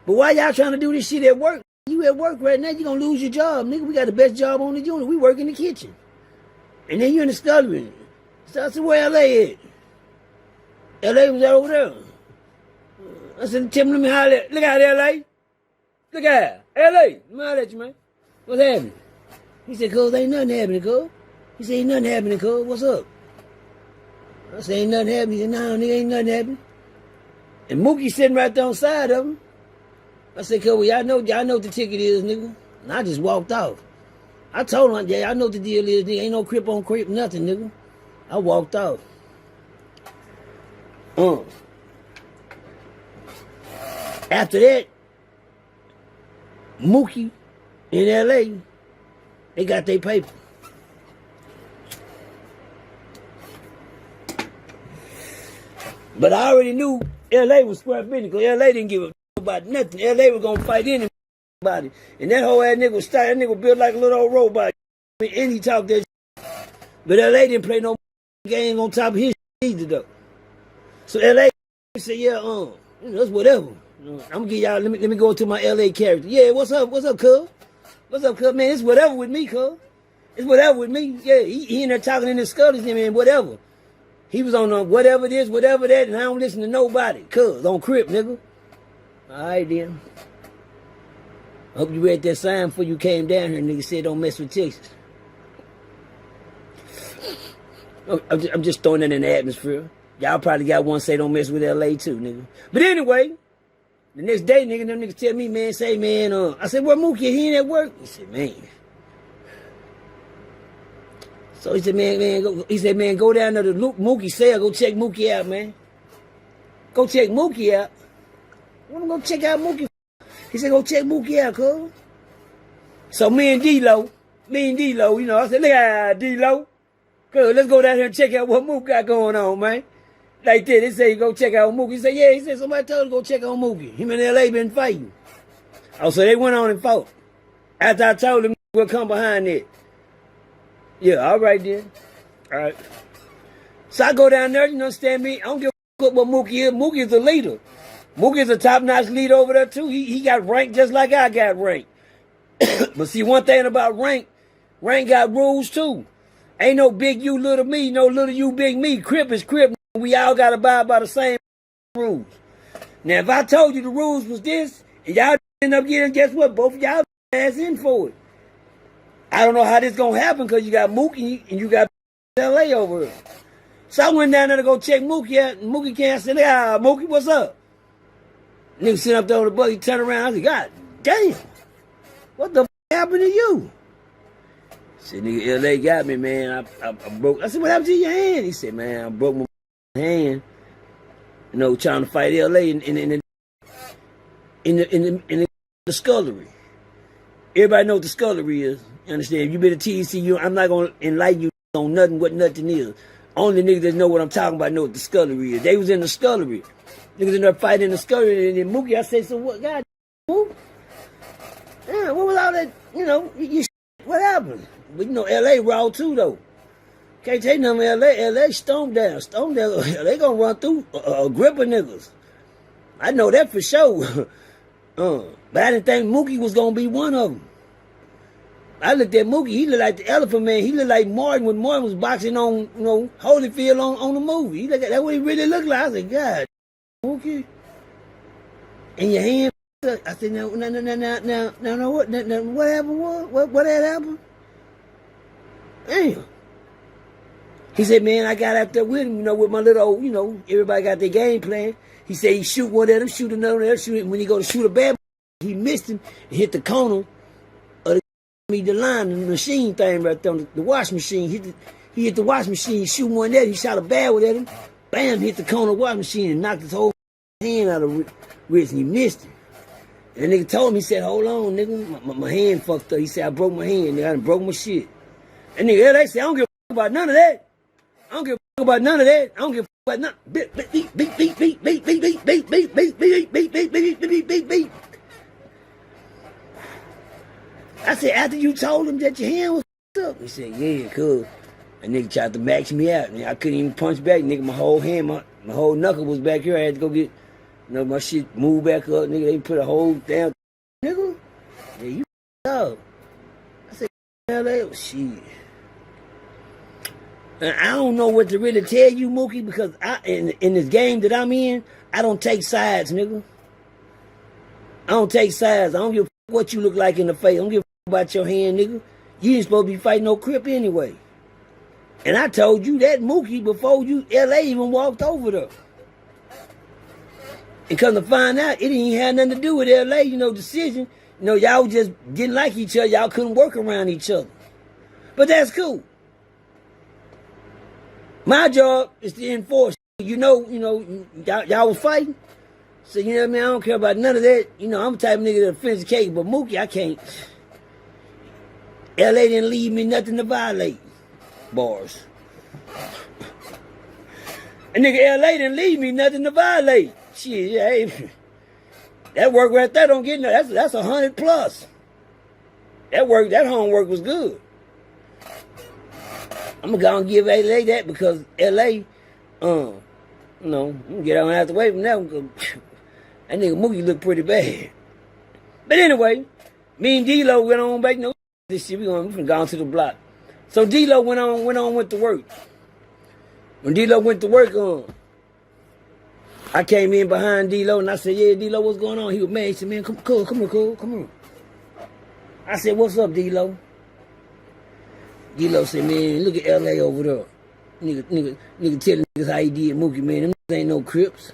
But why y'all trying to do this shit at work? You at work right now, you gonna lose your job, nigga. We got the best job on the unit. We work in the kitchen. And then you in the scullery. So I said, where LA at? LA was over there. I said, Tim, let me holler at. Look out, LA. Look out. LA. Let me holler at you, man. What's happening? He said, cuz, ain't nothing happening, cuz. He said, ain't nothing happening, cuz. What's up? I said, ain't nothing happening. He said, no, nigga, ain't nothing happening. And Mookie sitting right there on the side of him. I said, cuz, well, y'all know what the ticket is, nigga. And I just walked off. I told him, yeah, I know what the deal is, nigga. Ain't no crip on crip, nothing, nigga. I walked off. After that, Mookie in LA, they got their paper. But I already knew LA was square business because LA didn't give a about nothing. LA was gonna fight anybody. And that whole ass nigga was that nigga was built like a little old robot. And he talked that shit. But LA didn't play no game on top of his shit either though. So LA said, yeah, that's whatever. I'm gonna give y'all, let me go into my LA character. Yeah, what's up, cuz? What's up, cuz? Man, it's whatever with me, cuz. It's whatever with me. Yeah, he in there talking in his scuttles, man, whatever. He was on whatever this, whatever that, and I don't listen to nobody. Cuz, on Crip, nigga. All right, then. I hope you read that sign before you came down here, nigga said don't mess with Texas. I'm just throwing that in the atmosphere. Y'all probably got one say don't mess with LA too, nigga. But anyway, the next day, nigga, them niggas tell me, man, say, man, I said, where Mookie? He ain't at work? He said, man. So he said, man, go down to the Mookie cell, go check Mookie out, man. Go check Mookie out. What am I gonna check out Mookie? He said, go check Mookie out, cuz. So me and D-Lo, I said, look at D-Lo. Cuz, let's go down here and check out what Mookie got going on, man. Like that, they say, go check out Mookie. He said, yeah, somebody told him to go check on Mookie. Him and LA been fighting. Oh, so they went on and fought. After I told them, we'll come behind it. Yeah, all right then. All right. So I go down there, you understand me? I don't give a fuck what Mookie is. Mookie is a leader. Mookie is a top-notch leader over there, too. He got ranked just like I got ranked. But see, one thing about rank got rules, too. Ain't no big you, little me, no little you, big me. Crip is crip. We all got to abide by the same rules. Now, if I told you the rules was this, and y'all end up getting, guess what? Both of y'all ass in for it. I don't know how this gonna happen because you got Mookie and you got LA over here. So I went down there to go check Mookie out, and Mookie came and said, Mookie, what's up? Nigga sit up there on the bus, he turned around, I said, God damn, what the happened to you? I said, nigga, LA got me, man. I broke. I said, what happened to your hand? He said, man, I broke my hand, trying to fight LA in the scullery. Everybody know what the scullery is. You understand? If you been to TCU, I'm not going to enlighten you on what nothing is. Only niggas that know what I'm talking about know what the scullery is. They was in the scullery. Niggas in there fighting in the scullery. And then Mookie, I said, so what? God, Mookie? Yeah, what was all that, what happened? But LA raw too, though. Can't take nothing from LA stoned down. They gonna run through a grip of niggas. I know that for sure. But I didn't think Mookie was gonna be one of them. I looked at Mookie, he looked like the Elephant Man. He looked like Martin when Martin was boxing on, Holyfield on the movie. That's what he really looked like. I said, God, Mookie. In your hand. I said, no, what happened? What had happened? Damn. He said, man, I got out there with him, with my little old, everybody got their game plan. He said he shoot one at him, shoot another at him, shoot him. When he go to shoot a bad boy, he missed him and hit the corner of the line, the machine thing right there, the wash machine. He hit the wash machine, shoot one at him, he shot a bad one at him, bam, hit the corner of the wash machine and knocked his whole hand out of wrist and he missed him. And the nigga told him, he said, hold on, nigga, my hand fucked up. He said, I broke my hand, nigga, I done broke my shit. And nigga, they said, I don't give a fuck about none of that. I don't give a fuck about none of that. I don't give a fuck about nothing. Beep, beep, beep, beep, beep, beep, beep, beep, beep, beep, beep, beep, beep, beep, beep, beep, beep, beep, beep. I said, after you told him that your hand was up, he said, yeah, cool. A nigga tried to max me out. I couldn't even punch back. Nigga, my whole hand, my whole knuckle was back here. I had to go get, my shit moved back up. Nigga, they put a whole damn nigga. Yeah, you up. I said, LA, shit. And I don't know what to really tell you, Mookie, because in this game that I'm in, I don't take sides, nigga. I don't take sides. I don't give a what you look like in the face. I don't give a about your hand, nigga. You ain't supposed to be fighting no Crip anyway. And I told you that, Mookie, before LA even walked over there. And come to find out, it didn't even have nothing to do with LA, decision. Y'all just didn't like each other. Y'all couldn't work around each other. But that's cool. My job is to enforce. Y'all was fighting. So, you know what I mean? I don't care about none of that. I'm the type of nigga that offends the cake. But Mookie, I can't. LA didn't leave me nothing to violate. Bars. And nigga, LA didn't leave me nothing to violate. Shit, hey, that work right there don't get no. That's 100 plus. That homework was good. I'm gonna go and give LA that because LA, I'm gonna get on out the way from that one. That nigga Mookie look pretty bad. But anyway, me and D-Lo went on back. This shit we finna go on to the block. So D-Lo went to work. When D-Lo went to work, I came in behind D-Lo and I said, yeah, D-Lo, what's going on? He was mad. He said, man, come on. I said, what's up, D-Lo? D-Lo said, man, look at LA over there. Nigga telling niggas how he did Mookie, man. Them niggas ain't no Crips.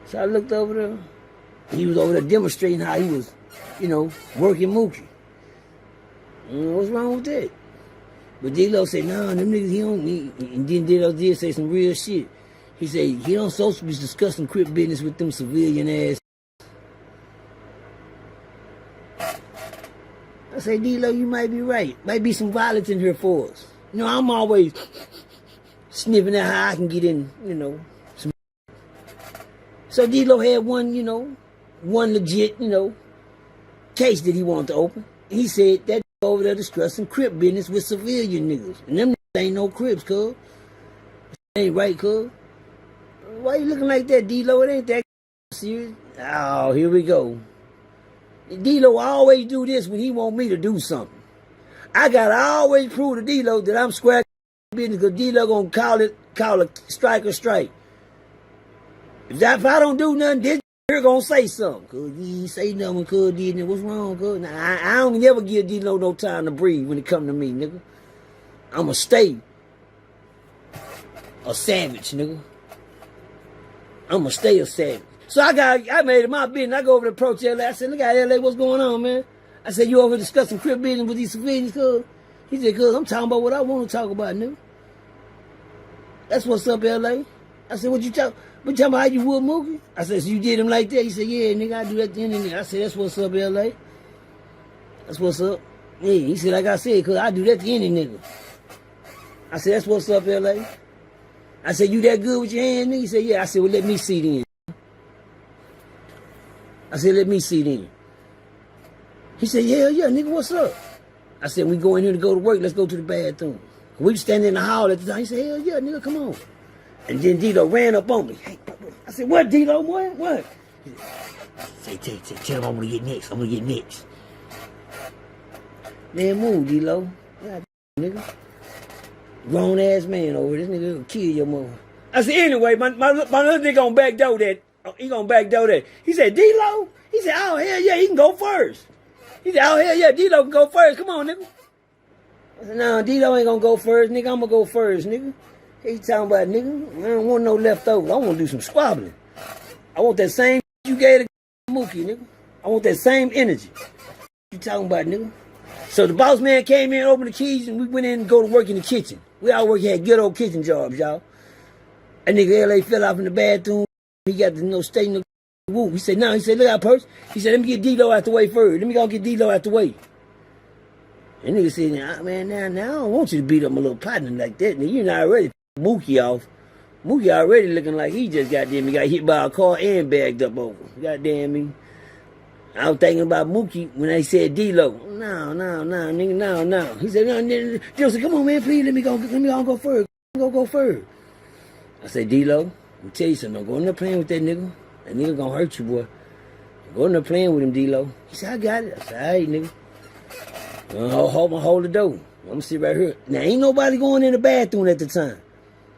So I looked over there. He was over there demonstrating how he was, working Mookie. What's wrong with that? But D-Lo said, nah, them niggas, he don't need. And then D-Lo did say some real shit. He said, he don't supposed to be discussing Crip business with them civilian ass. I say, D-Lo, you might be right. Might be some violence in here for us. I'm always sniffing at how I can get in, some. So D-Lo had one legit, case that he wanted to open. He said that over there discussing Crip business with civilian niggas. And them niggas ain't no Crips, cuz. Ain't right, cuz. Why you looking like that, D-Lo? It ain't that serious. Oh, here we go. D-Lo always do this when he want me to do something. I gotta always prove to D-Lo that I'm square business because D-Lo gonna call a strike a strike. If I don't do nothing, this here gonna say something. Cause he say nothing, cuz did what's wrong, cuz? Nah, I don't never give D-Lo no time to breathe when it come to me, nigga. I'ma stay a savage, nigga. I'ma stay a savage. So I made it my business. I go over to approach LA. I said, look at LA, what's going on, man? I said, you over discussing Crip business with these civilians, cuz? He said, cuz, I'm talking about what I want to talk about, nigga. That's what's up, LA. I said, what you talking about how you would Mookie? I said, so you did him like that? He said, yeah, nigga, I do that to any nigga. I said, that's what's up, LA. That's what's up. Yeah, he said, like I said, cuz I do that to any nigga. I said, that's what's up, LA. I said, you that good with your hand, nigga? He said, yeah. I said, well, let me see then. I said, let me see then. He said, yeah, nigga, what's up? I said, we go in here to go to work. Let's go to the bathroom. We standing in the hall at the time. He said, hell yeah, nigga, come on. And then D-Lo ran up on me. Hey, I said, what, D-Lo, what? Say, tell him I'm gonna get next. Man, move, D-Lo. God, nigga. Grown ass man over here. This nigga gonna kill your mother. I said, anyway, my little nigga gonna backdoor that. He gonna backdoor that. He said, D-Lo? He said, oh, hell yeah, he can go first. He said, oh, hell yeah, D-Lo can go first. Come on, nigga. I said, nah, D-Lo ain't gonna go first, nigga. I'm gonna go first, nigga. He talking about, nigga, I don't want no leftovers. I want to do some squabbling. I want that same you gave to Mookie, nigga. I want that same energy. You talking about, nigga. So the boss man came in, opened the keys, and we went in and go to work in the kitchen. We all had good old kitchen jobs, y'all. That nigga LA fell off in the bathroom. He got the state in the whoop. He said, no. He said, look out, Percy. He said, let me get D-Lo out the way first. Let me go get D-Lo out the way. And nigga said, nah, man, now I don't want you to beat up my little partner like that. Nigga, you not already Mookie off. Mookie already looking like he just got hit by a car and bagged up over. Goddamn me. I was thinking about Mookie when they said D-Lo. No, nigga, no. He said, no, nigga. D-Lo said, come on, man, please, let me go first. Go first. I said, D-Lo, I'll tell you something. Don't go in there playing with that nigga. That nigga gonna hurt you, boy. Go in there playing with him, D-Lo. He said, I got it. I said, all right, nigga. Hold the door. I'm gonna sit right here. Now, ain't nobody going in the bathroom at the time.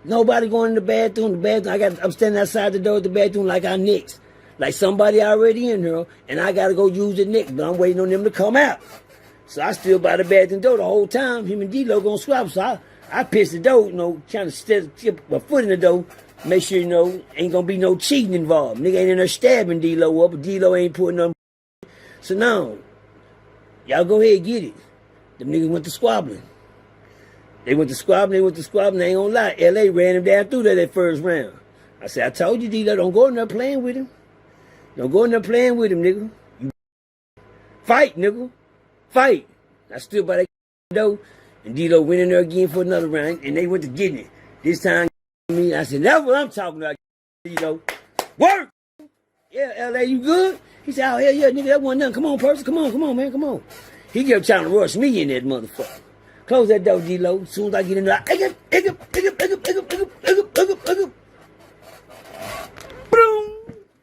Nobody going in the bathroom. I'm standing outside the door of the bathroom like I'm next. Like somebody already in here, and I gotta go use it next, but I'm waiting on them to come out. So I still by the bathroom door the whole time. Him and D-Lo gonna swap. So I pissed the door, trying to stick my foot in the door, make sure, ain't gonna be no cheating involved. Nigga ain't in there stabbing D-Lo up, but D-Lo ain't putting them. So now, y'all go ahead and get it. Them niggas went to squabbling. They went to squabbling, they ain't gonna lie. LA ran him down through that first round. I said, I told you, D-Lo, don't go in there playing with him. Don't go in there playing with him, nigga. You fight, nigga. Fight. I stood by that door, and D-Lo went in there again for another round, and they went to getting it. This time, I said, that's what I'm talking about, D-Lo. Work! Yeah, LA, you good? He said, oh, hell yeah, nigga, that wasn't nothing. Come on, Percy, come on, man, come on. He kept trying to rush me in that motherfucker. Close that door, D-Lo. As soon as I get in there, boom!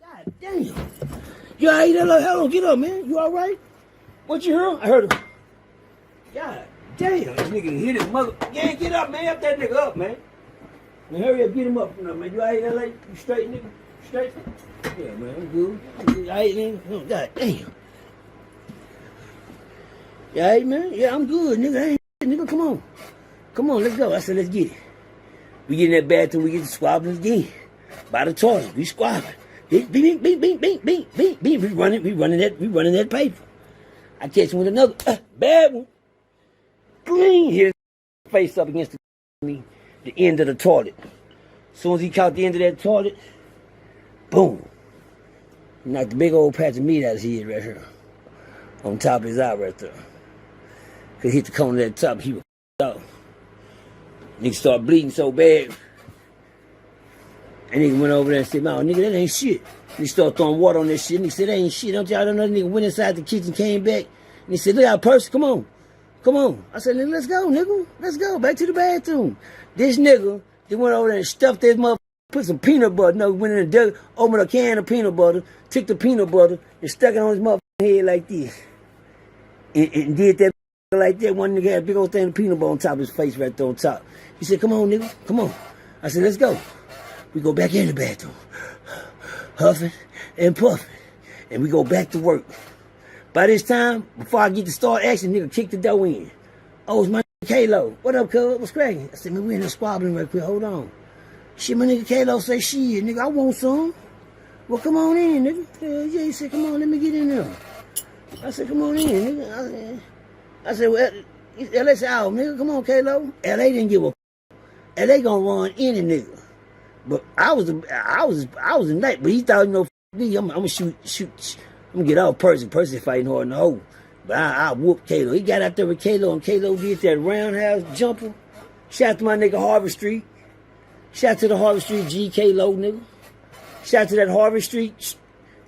God damn. You all right, Hold on, get up, man. You all right? What you heard? I heard him. God damn, this nigga hit his mother. Yeah, get up, man. Up that nigga up, man. Man, hurry up, get him up, man. You all right, LA? You straight, nigga? Straight? Yeah, man, I'm good. You all right, nigga? Oh, God damn. You all right, man? Yeah, I'm good, nigga. Nigga, come on. Come on, let's go. I said, let's get it. We get in that bathroom, we get the squabbling again. By the toilet, we squabbling. Beep. We running that paper. I catch him with another bad one. Clean his face up against the end of the toilet. As soon as he caught the end of that toilet, boom. Knocked the big old patch of meat out of his head right here. On top of his eye right there. Could hit the corner at the top, he was off. Nigga started bleeding so bad. And nigga went over there and said, no, nigga, that ain't shit. And he started throwing water on that shit. And he said, that ain't shit. Don't y'all know? Nigga went inside the kitchen, came back. And he said, look out, Percy, come on. I said, nigga, let's go, nigga. Let's go, back to the bathroom. This nigga, they went over there and stuffed his motherfucker, put some peanut butter. No, went in and dug, opened a can of peanut butter, took the peanut butter, and stuck it on his motherfucking head like this. And did that like that. One nigga had a big old thing of peanut butter on top of his face right there on top. He said, come on, nigga, come on. I said, let's go. We go back in the bathroom, huffing and puffing, and we go back to work. By this time, before I get to start action, nigga kick the door in. Oh, it's my nigga K-Lo. What up, cuz? What's cracking? I said, man, we in there squabbling right quick. Hold on. Shit, my nigga K-Lo say, shit, nigga, I want some. Well, come on in, nigga. Yeah, he said, come on, let me get in there. I said, come on in, nigga. I said, well, LA said, oh, nigga, come on, K-Lo. LA didn't give a LA gonna run any nigga. But I was a night, but he thought, me, I'm gonna shoot. I'm gonna get off Percy. Percy fighting hard in the hole. But I whooped K-Lo. He got out there with K-Lo, and K-Lo did that roundhouse jumper. Shout to my nigga Harvard Street. Shout to the Harvard Street G K-Lo, nigga. Shout to that Harvard Street.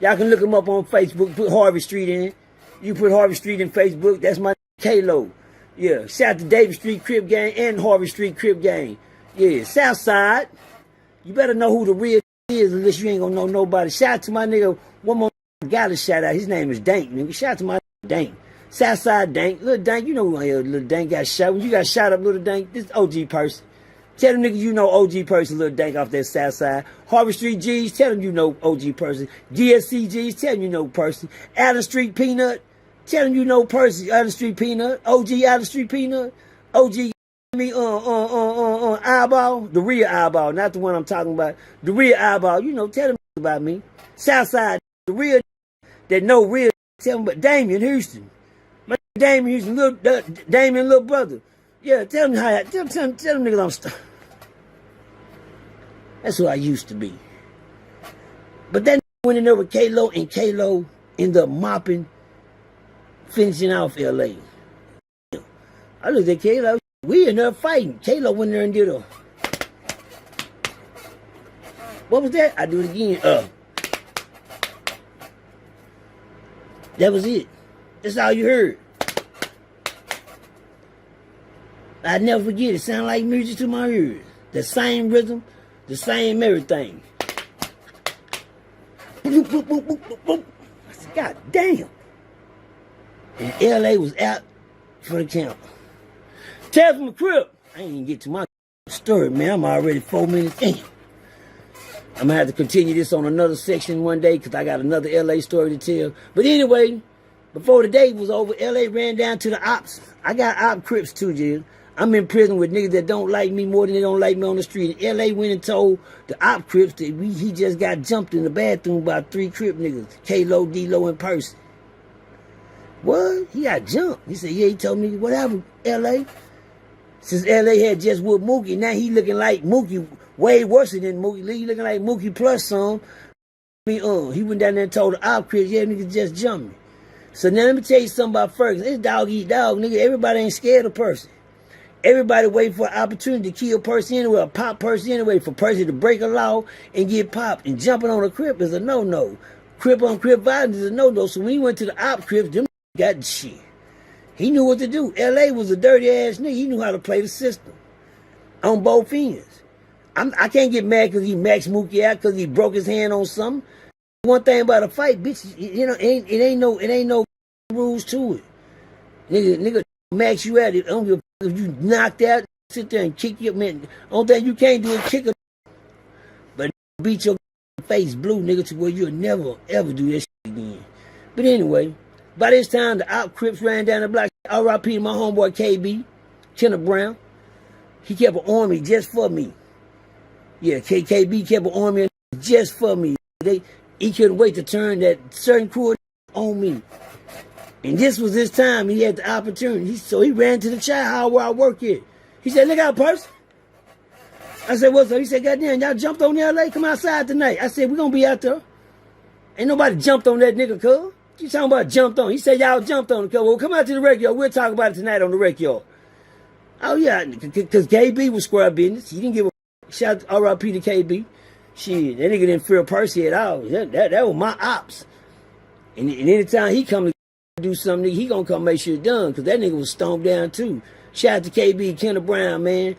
Y'all can look him up on Facebook. Put Harvard Street in. You put Harvard Street in Facebook. That's my K-Lo. Yeah. Shout to David Street Crib Gang and Harvard Street Crib Gang. Yeah. Southside. You better know who the real is unless you ain't gonna know nobody. Shout out to my nigga, one more guy to shout out. His name is Dank, nigga. Shout out to my Dank. Southside Dank. Little Dank, you know who Little Dank got shot. When you got shot up, Little Dank, this is OG Percy. Tell them niggas you know OG Percy, Little Dank off that Southside. Harvard Street G's, tell them you know OG Percy. GSC G's, tell them you know Percy. Allen Street Peanut, tell them you know Percy. Allen Street Peanut. OG Allen Street Peanut. OG eyeball, the real eyeball, not the one I'm talking about. The real eyeball, tell them about me. Southside, the real that know real, tell them about Damian Houston. My Damian Houston, Damian little brother. Yeah, tell them how, tell them niggas I'm That's who I used to be. But then went in there with K-Lo, and K-Lo ended up mopping, finishing off LA. I looked at K-Lo. We in there fighting. K-Lo went there and did a... What was that? I do it again. That was it. That's all you heard. I'd never forget it. Sounded like music to my ears. The same rhythm, the same everything. Boop, boop, boop, boop, boop, boop. I said, God damn. And LA was out for the count. Tell from the crib. I ain't even get to my story, man. I'm already 4 minutes in. I'm gonna have to continue this on another section one day because I got another LA story to tell. But anyway, before the day was over, LA ran down to the ops. I got op crips too, Jill. I'm in prison with niggas that don't like me more than they don't like me on the street. And LA went and told the op crips that he just got jumped in the bathroom by 3 crip niggas. K-Lo, D-Lo, and Percy. What? He got jumped. He said, yeah, he told me, whatever, LA. Since LA had just with Mookie, now he looking like Mookie, way worse than Mookie. He looking like Mookie plus some. He went down there and told the op crips, yeah, niggas just jumped me. So now let me tell you something about Ferguson. It's dog eat dog, nigga. Everybody ain't scared of Percy. Everybody waiting for an opportunity to kill Percy anyway, or pop Percy anyway, for Percy to break a law and get popped. And jumping on a crip is a no-no. Crip on crip violence is a no-no. So when he went to the op crips, them got the shit. He knew what to do. LA was a dirty ass nigga. He knew how to play the system on both ends. I can't get mad because he maxed Mookie out because he broke his hand on something. One thing about a fight, bitch, you know, it ain't no rules to it. Nigga max you out. If you knocked out, sit there and kick your man. Only thing you can't do is kick a but beat your face blue, nigga, to where you'll never ever do that shit again. But anyway, by this time the op crips ran down the block. R.I.P. to my homeboy KB, Kenneth Brown. He kept an army just for me. Yeah, KB kept an army just for me. He couldn't wait to turn that certain crew on me. And this was his time. He had the opportunity. So he ran to the child house where I work here. He said, look out, Percy. I said, what's up? He said, goddamn, y'all jumped on the LA? Come outside tonight. I said, we're going to be out there. Ain't nobody jumped on that nigga, cuz. You talking about jumped on? He said, y'all jumped on the cuz. Well, come out to the rec yard. We'll talk about it tonight on the rec yard. Oh, yeah, because KB was square business. He didn't give a shout R.I.P. to KB. Shit, that nigga didn't fear Percy at all. That was my ops. And anytime he come to do something, he gonna come make sure it's done, because that nigga was stomped down too. Shout out to KB, Kenneth Brown, man.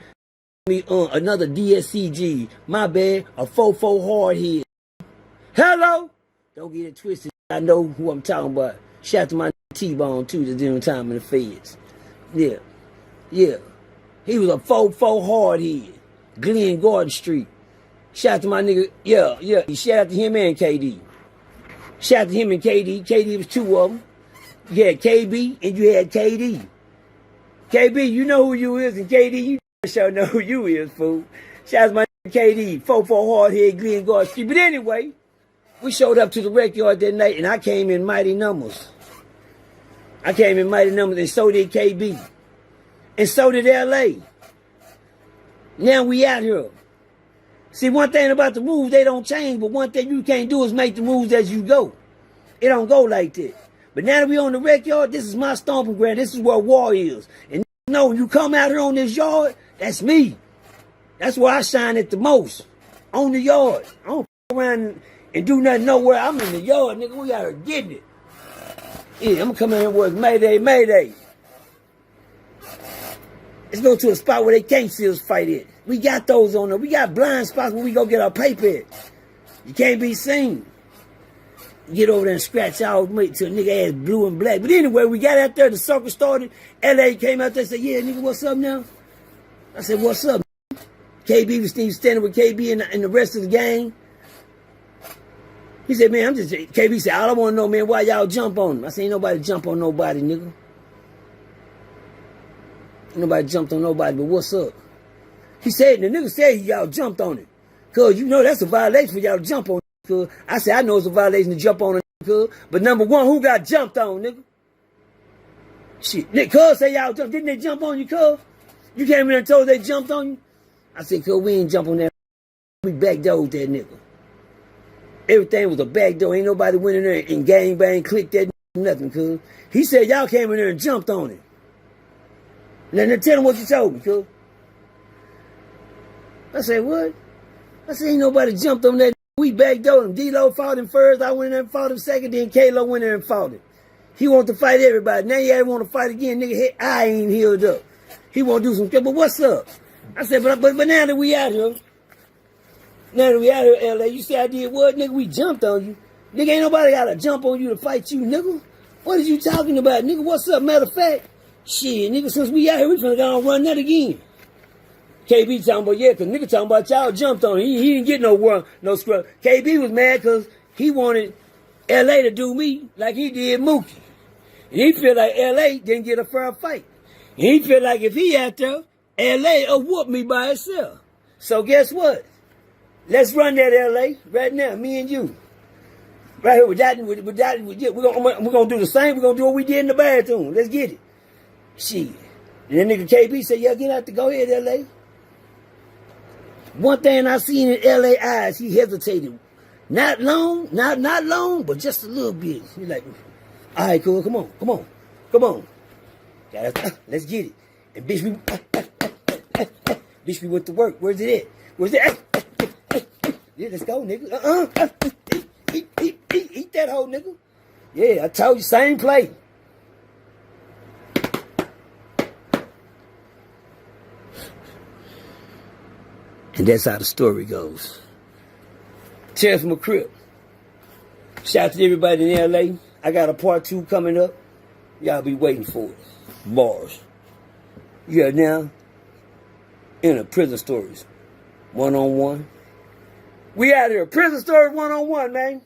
Me another DSCG. My bad, a 4-4 hard head. Hello? Don't get it twisted. I know who I'm talking about. Shout out to my T-Bone too, that's doing time in the feds. Yeah. Yeah. He was a 4-4 hard head. Glen Garden Street. Shout out to my nigga, yeah. Shout out to him and KD. Shout out to him and KD. KD was 2 of them. You had KB and you had KD. KB, you know who you is, and KD, you sure know who you is, fool. Shout out to my nigga KD, 4-4 hardhead, Glen Garden Street. But anyway, we showed up to the rec yard that night, and I came in mighty numbers. And so did KB. And so did LA. Now we out here. See, one thing about the rules, they don't change, but one thing you can't do is make the rules as you go. It don't go like that. But now that we on the rec yard, this is my stomping ground. This is where war is. And no, you come out here on this yard, that's me. That's where I shine at the most. On the yard. I don't f around and do nothing nowhere. I'm in the yard, nigga. We out here getting it. Yeah, I'm gonna come in here and work Mayday, Mayday. Let's go to a spot where they can't see us fight at. We got those on there. We got blind spots where we go get our paper at. You can't be seen. Get over there and scratch out till a nigga ass blue and black. But anyway, we got out there, the circle started. LA came out there and said, yeah, nigga, what's up now? I said, what's up? KB was standing with KB and the rest of the gang. He said, man, KB said, I don't want to know, man, why y'all jump on him. I said, ain't nobody jump on nobody, nigga. Ain't nobody jumped on nobody, but what's up? He said, the nigga said y'all jumped on it. Cause you know that's a violation for y'all to jump on it. Cause I said, I know it's a violation to jump on it, cuz. But number one, who got jumped on, nigga? Shit, cuz say y'all jumped. Didn't they jump on you, cuz? You came in and told they jumped on you? I said, cuz, we ain't jump on that. We backdoored that nigga. Everything was a backdoor. Ain't nobody went in there and gang bang, clicked that nothing, cuz. He said y'all came in there and jumped on it. Now tell him what you told me, cuz. I said, what? I said, ain't nobody jumped on that. We backdoored him. D-Lo fought him first. I went in there and fought him second. Then K-Lo went in there and fought him. He want to fight everybody. Now you want to fight again, nigga. I ain't healed up. He want to do some shit, but what's up? I said, but now that we out here, LA, you see I did what, nigga? We jumped on you. Nigga, ain't nobody got to jump on you to fight you, nigga. What is you talking about, nigga? What's up? Matter of fact, shit, nigga, since we out here, we finna go and run that again. KB talking about, yeah, because nigga talking about y'all jumped on him. He didn't get no scrub. KB was mad because he wanted LA to do me like he did Mookie. And he feel like LA didn't get a fair fight. And he feel like if he out there, LA will whoop me by itself. So guess what? Let's run that LA right now, me and you. Right here with that, we're gonna do the same. We're gonna do what we did in the bathroom. Let's get it. Shit. And then nigga KB said, yeah, get out to go ahead, LA. One thing I seen in LA eyes, he hesitated. Not long, not long, but just a little bit. He's like, all right, cool, come on. Let's get it. And bitch, we went to work. Where's it at? Yeah, let's go, nigga. Eat that hoe, nigga. Yeah, I told you, same play. And that's how the story goes. Tales from a crib. Shout out to everybody in LA. I got a part 2 coming up. Y'all be waiting for it. Bars. You are now in a Prison Stories 1-on-1. We out here. Prison Stories 1-on-1, man.